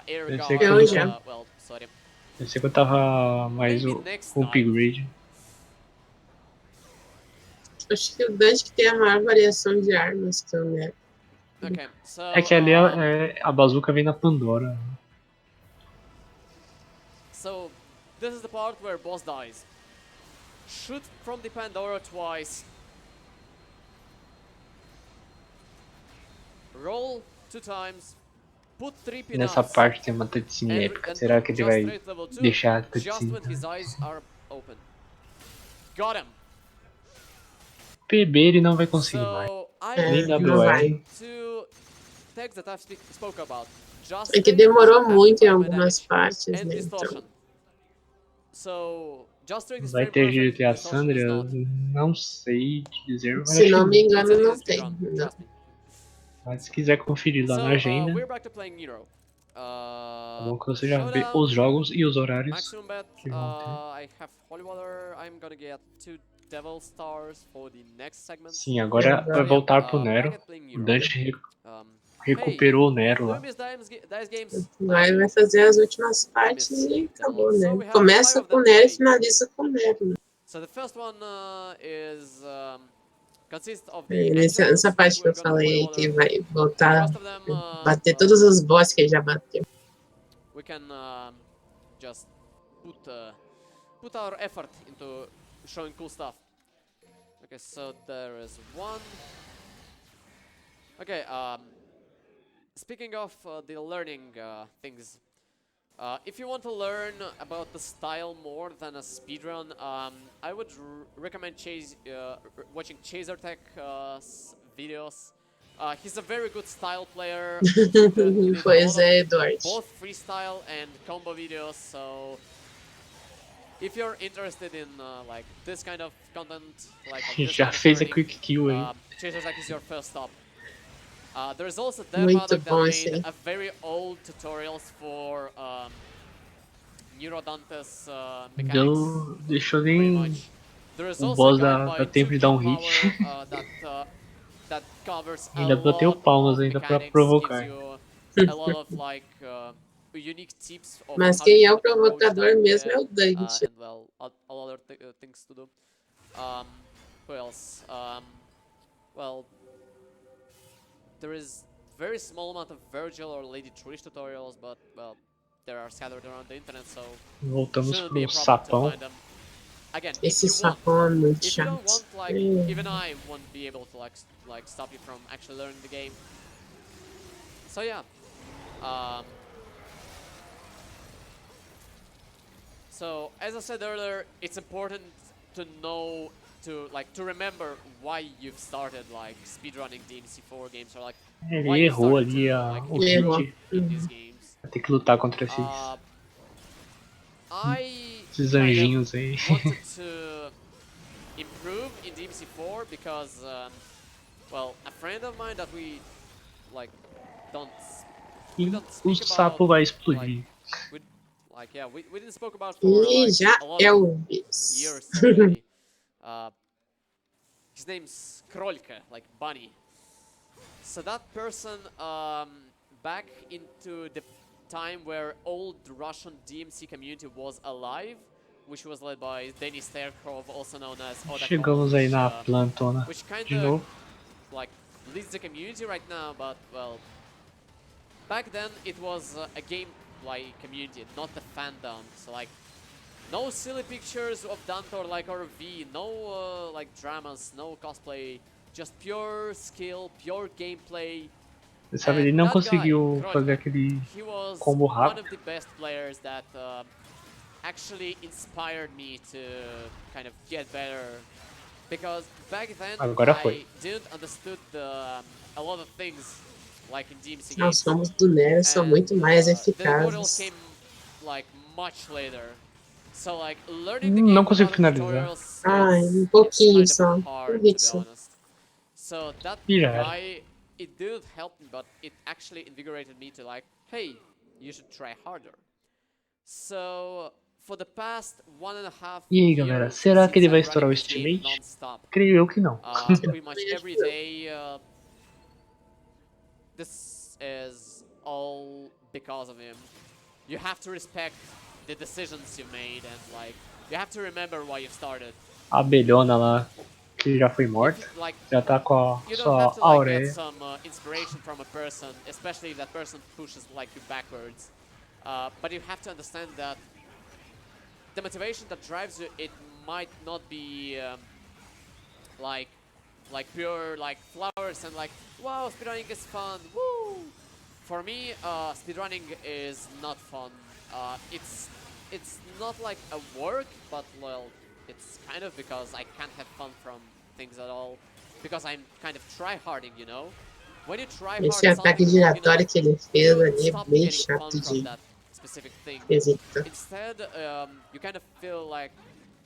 Deve ser que well, sorry. Deve ser que eu tava mais com o upgrade. Acho que o Dante que tem a maior variação de armas que eu lembro. Okay, so, É que ali a bazuca vem na Pandora. So, this is the part where boss dies. Shoot from the Pandora twice. Roll 2 times. Put 3 peanuts. Nessa parte tem uma cutscene épica. Será que ele vai deixar a cutscene? Got him. PB ele não vai conseguir mais. Nem WR. É que demorou muito em algumas partes, né? Então. Vai ter GTA Sandra? Não sei te dizer. Mas se não me engano, não tem. Não. Mas se quiser conferir lá na agenda, é bom que você já vê os jogos e os horários que vão ter. Sim, agora vai voltar pro Nero. O Dante recuperou o Nero lá. Vai fazer as últimas partes e acabou, né? Começa com o Nero e finaliza com o Nero. Né? Nessa parte que eu falei que vai voltar, bater todos os boss que ele já bateu. We can just put our effort into showing cool stuff. Okay, so there is one. Okay, speaking of the learning things, if you want to learn about the style more than a speedrun, I would recommend watching ChaserTech videos. He's a very good style player. Pois é, Eduardo. Both freestyle and combo videos, so if you're interested in like this kind of content, like of this Já kind of fez a learning, quick kill aí. Chasers Act is your first stop. There's also Muito Devadok that bom made esse aí. a very old tutorials for Nero Dante's mechanics. Deixa eu Pretty nem. much. There is O also a boss guide dá by tempo de dar 2K um hit. Power that covers a Ainda bateu lot palmas of ainda pra mechanics, gives provocar. you a lot of like unique tips of Mas how you quem é can o approach provocador mesmo Dante é o Dante. and well, all other things to do. Who else? Well, there is very small amount of Virgil or Lady Trish tutorials, but well, they are scattered around the internet, so Voltamos shouldn't be pro a problem to sapão. find them. Again, Esse if you want. sapão é muito If you don't chato. want, like, even I won't be able to like stop you from actually learning the game. So yeah, so as I said earlier, it's important to know to remember why you've started like speedrunning DMC4 games or like why Ele you errou started ali to like o improve hit. in these games. Vai ter que lutar contra I esses kind of anjinhos aí. wanted to improve in DMC4 because, well, a friend of mine that we like don't E don't o speak sapo about, vai like, explodir. we didn't spoke about for E like já a lot of Elvis. years already. His name's Krolka, like bunny. So that person, back into the time where old Russian DMC community was alive, which was led by Denis Terkov, also known as Oda Chegamos aí na plantona which kind de of novo. like leads the community right now, but well, back then it was a game like community, not the fandom. So like, no silly pictures of Dante or like RV, no like dramas, no cosplay, just pure skill, pure gameplay. Você sabe, ele não that guy, conseguiu fazer aquele he was combo one rápido. of the best players that actually inspired me to kind of get better. Because back then Agora I foi. didn't understood a lot of things like in DMC Os games. combos do Nero são muito mais The tutorials eficazes. came like much later. So like learning the game Não consigo without finalizar. tutorials, Ai, it's pouquinho kind só. of hard, to be Isso. honest. So that E já era. guy, it didn't help me, but it actually invigorated me to like, hey, you should try harder. So for the past 1.5 E aí, galera, years, será que ele vai since I'm estourar o running this game estimate? non-stop, Creio eu que não. pretty much every day, this is all because of him. You have to respect the decisions you made and like you have to remember why you started. A abelhona lá, que já foi morta, Like, já tá com a you don't sua have to like get auréia. some inspiration from a person, especially if that person pushes like you backwards. But you have to understand that the motivation that drives you, it might not be like pure like flowers and like, wow, speedrunning is fun, woo! For me, speedrunning is not fun. It's not like a work, but well, it's kind of because I can't have fun from things at all. Because I'm kind of try-harding, you know? When you try hard Esse ataque something long giratório enough, que ele fez you ali é stop bem getting chato fun from de that specific thing. executar. Instead, you kind of feel like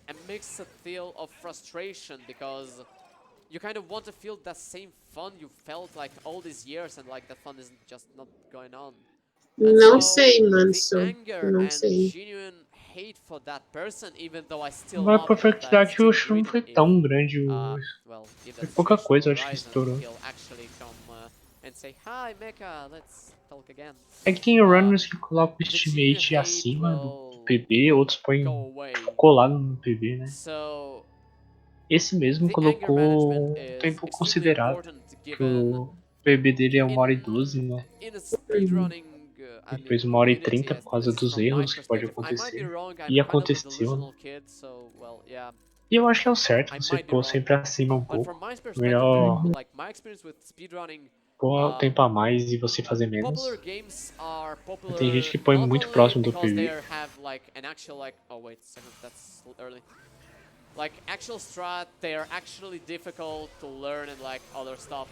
a mixed feel of frustration because you kind of want to feel that same fun you felt like all these years and like that fun is just not going on. And Não so sei, the Manso. anger Não and sei. genuine hate for that person, even though I still Agora, love pra him and I Perfect eu still acho que não greet foi him tão grande. well, if Foi that pouca situation coisa, will eu acho que arise estourou. and he'll actually come and say, hi Mecha, let's talk again. É que tem runners que colocam o The genuine estimate hate acima do will PB, outros põem go away. colado no PB, né? So Esse mesmo the anger management colocou um is tempo extremely considerável, important que given o PB dele é 1h12, né? in a speedrunning Depois 1h30 community, por causa at least dos from my erros que pode perspective. I might be acontecer. wrong, I'm E kind of a aconteceu, né? delusional kid, so well, yeah. E eu acho que é o certo I você might be pôr wrong. sempre acima um But pouco. from my perspective, Melhor like my experience with speedrunning, pôr o tempo a mais e você fazer menos. popular games are popular Tem gente que põe not muito only próximo do because PB. they have like an actual like, oh wait a second, that's early. Like actual strat, they are actually difficult to learn and like other stuff.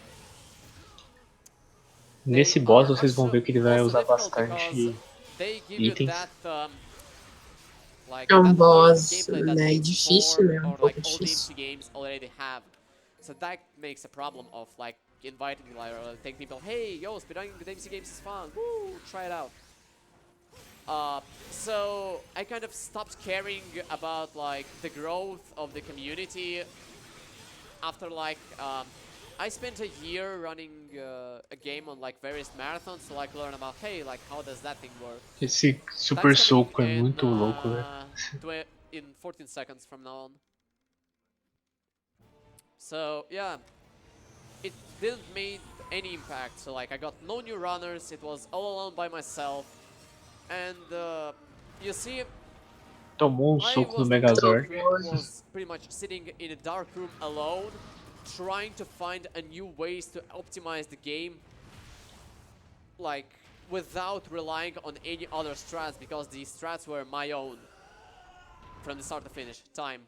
Nesse boss vocês vão ver que ele vai usar bastante they give you itens. that Like É um that boss, gameplay that né, Dims difícil, 4 né, um or like pouco all difícil. DMC games already have. So that makes a problem of like inviting like take people, hey, yo, speedrunning DMC games is fun, woo, try it out. So I kind of stopped caring about like the growth of the community after like I spent a year running a game on like various marathons to like learn about, hey, like how does that thing work. Esse super That's coming soco é in muito louco, velho. in 14 seconds from now on. So yeah, it didn't make any impact. So like I got no new runners. It was all alone by myself, and you see, Tomou um I soco no was the one Megazord. who was pretty much sitting in a dark room alone, trying to find a new ways to optimize the game, like without relying on any other strats, because these strats were my own from the start to finish time.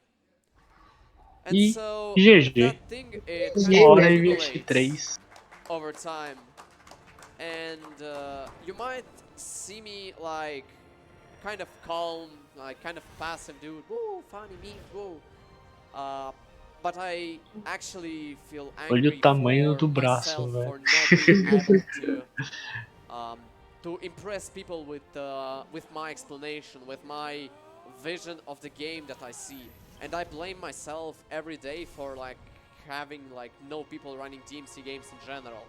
And E so that GG. thing, it kind 1 of hora e accumulates 23. over time. And you might see me like kind of calm, like kind of passive dude, woo, funny me, woo. But I actually feel Olha o angry tamanho for do braço, myself velho. for not being able to impress people with my explanation, with my vision of the game that I see. And I blame myself every day for like having like no people running DMC games in general.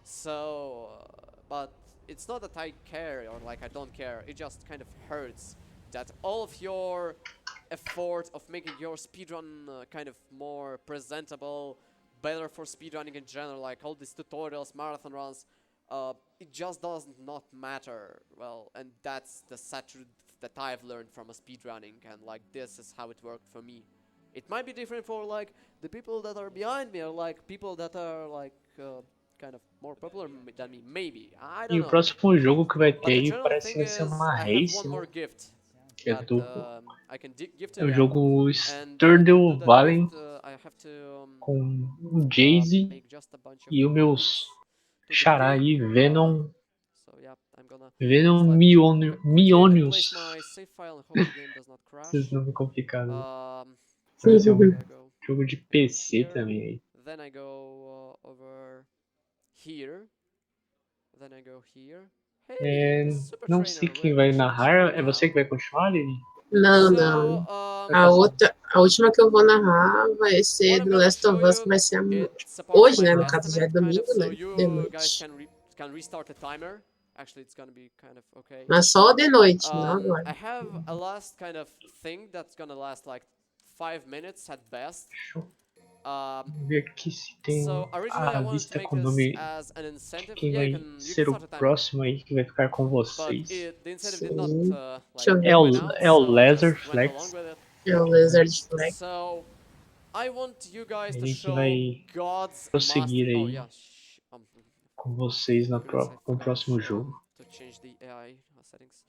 So, but it's not that I care or like I don't care. It just kind of hurts that all of your effort of making your speedrun kind of more presentable, better for speedrunning in general, like all these tutorials, marathon runs, it just does not matter. Well, and that's the sad truth that I've learned from a speedrunning, and like this is how it worked for me. It might be different for like the people that are behind me, or like people that are like kind of more popular than me, maybe. I E don't o know. próximo jogo que vai ter But the aí general parece thing que vai ser is, uma I have one race, more né? gift Que é that I can give to é o yeah. jogo And to do Stardew that Valley gift, I have to com o Jay-Z make just a bunch of e o meus links to the xará game. aí, Venom. So yeah, I'm gonna Venom quickly replace Mionius. my save file and hope the game does not Esses crash. nomes complicados. Vai ser So um I go jogo de PC here, também aí. then I go over here, then I go here. Hey, É, the super não sei trainer, quem we're vai actually narrar. É chilling você out. que vai continuar, Lili? Não, So, não. Vai passar. A última que eu vou narrar vai ser what I'm do gonna Last show of Us, que you, vai ser it's a part of hoje, my né? No caso já é estimate, kind domingo, of, so né? De you guys noite. can restart the timer. Actually, it's gonna be kind of okay. Mas só de noite, não agora. I have a last kind of thing that's gonna last like 5 minutes at best. Deixa eu ver aqui se tem So originally I a wanted to lista make com o this nome as an de incentive. quem Yeah, vai you can ser o start the timer. próximo aí que vai ficar com But vocês. the incentive did not Sim. like Deixa eu ver. went out, É o so I Laser just went along Flex. with it. É o Lizard Flag. So I want you guys to Ele que show vai God's prosseguir master. Oh aí yeah. com vocês Goodness, I no forgot próximo jogo. to change the AI settings.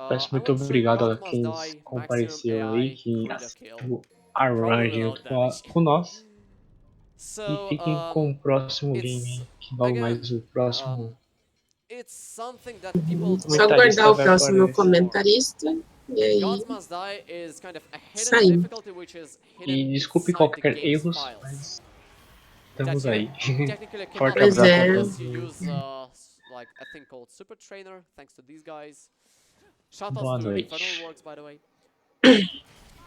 Peço I muito want to show obrigado a God Must quem Die, Maximum compareceu aí, AI, que Critical Kill. assistiu a run Probably junto without damage. com nós. So, E fiquem com o próximo game, que logo again, mais o próximo it's something that people Só don't aguardar o vai próximo aparecer. comentarista. E And aí, Gods Must Die is kind of a hidden saímos. difficulty which is hidden E desculpe inside the qualquer game's erros, files. mas That estamos you aí. technically cannot Forte Pois abraço control a é. todos. unless you use like a thing called Super Trainer, thanks to these guys. Shoutouts Boa to noite. Infernal Works, by the way.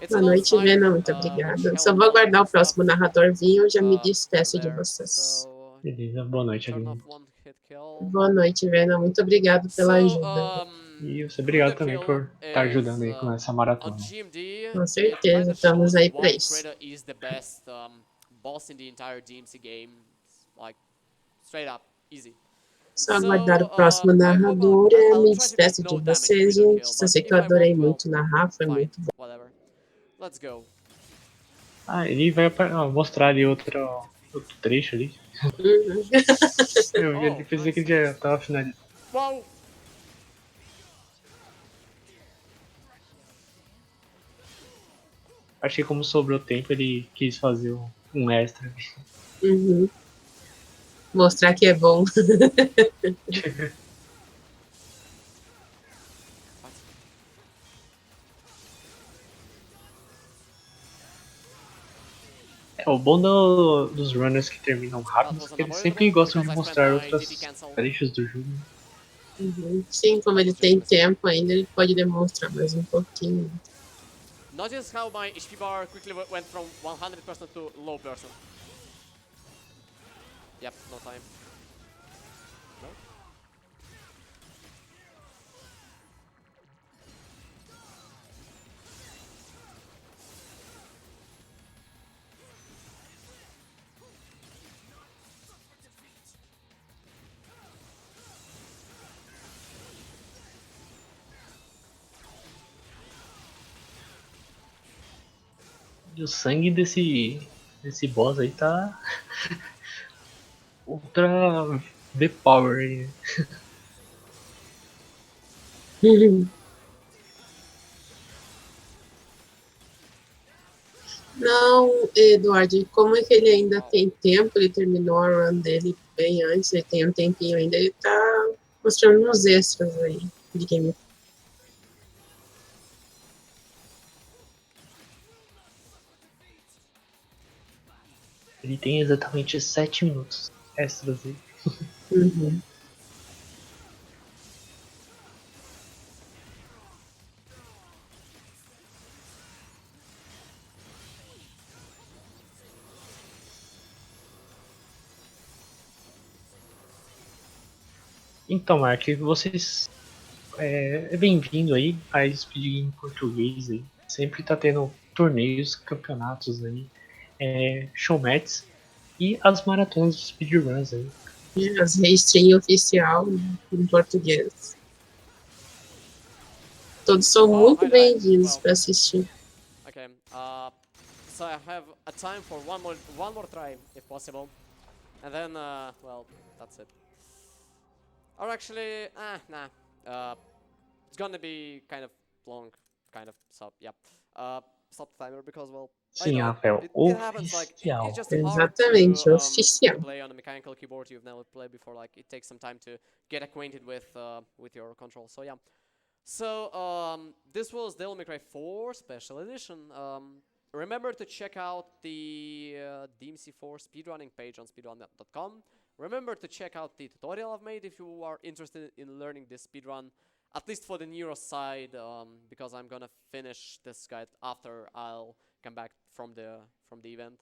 It's Boa an old noite, site Venom. Muito which obrigada. Só held vou all of aguardar the o próximo stuff narrador vir. Eu já me despeço de there. vocês. So Beleza, boa noite, turn Aline. off one hit kill. Boa noite, Venom. Muito obrigado pela So ajuda. E você, obrigado também por estar ajudando aí com essa maratona. on GMD, Com it certeza, kind of estamos shows aí pra why isso. Krita is the best boss in the entire DMC game. Like straight up, easy. Só aguardar o próximo I hope narrador. I'll Me try to take despeço de no damage vocês, critical gente. kill, Só but sei que if eu I adorei won't, well, muito narrar. Foi fine, muito bom. whatever. Let's go. Ele vai mostrar ali outro trecho ali. Uhum. Eu vi, pensei que ele já tava finalizando. Wow! Acho que como sobrou tempo, ele quis fazer um extra. Uhum. Mostrar que é bom. O bom dos runners que terminam rápido é que eles sempre gostam de mostrar outras trechos do jogo. Sim, como ele tem tempo ainda, ele pode demonstrar mais um pouquinho. Notice how my HP bar quickly went from 100% to low percent. Yep, no time. No? E o sangue desse boss aí tá ultra V-Power aí. Não, Eduardo, como é que ele ainda tem tempo? Ele terminou a run dele bem antes, ele tem um tempinho ainda, ele tá mostrando uns extras aí de game. Ele tem exatamente 7 minutos extras aí. Uhum. Então, Mark, vocês é bem-vindo aí a Speed em português aí. Sempre tá tendo torneios, campeonatos aí, showmats e as maratonas de speedruns aí. As Restream oficial em português. Todos são muito bem-vindos para assistir. Okay. So I have a time for one more try, if possible, and then well, that's it. Or actually, nah. It's gonna be kind of long, kind of. So yeah. Stop the timer because well. Sim, Rafael, It happens like it's just hard Exatamente, to oficial. play on a mechanical keyboard you've never played before. Like it takes some time to get acquainted with your control. So yeah. So this was Devil May Cry 4 Special Edition. Remember to check out the DMC4 speedrunning page on speedrun.com. Remember to check out the tutorial I've made if you are interested in learning this speedrun, at least for the Nero side, because I'm gonna finish this guide after I'll come back from the event.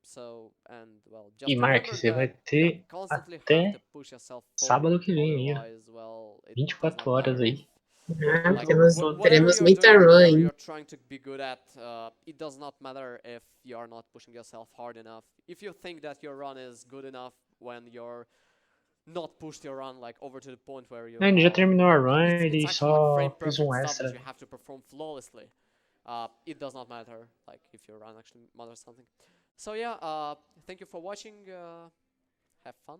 So, and well, just e Mark, você vai ter até sábado que vem aí, 24 horas aí. Teremos muita run. You're trying to be good at, it does not matter if you are not pushing yourself hard enough. If you think that your run is good enough when you're not pushed your run like over to the point where you. Ele já terminou a run, ele it's só like fez um extra. you have to perform flawlessly. It does not matter like if your run actually matters something. So yeah, thank you for watching. Have fun.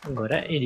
Agora ele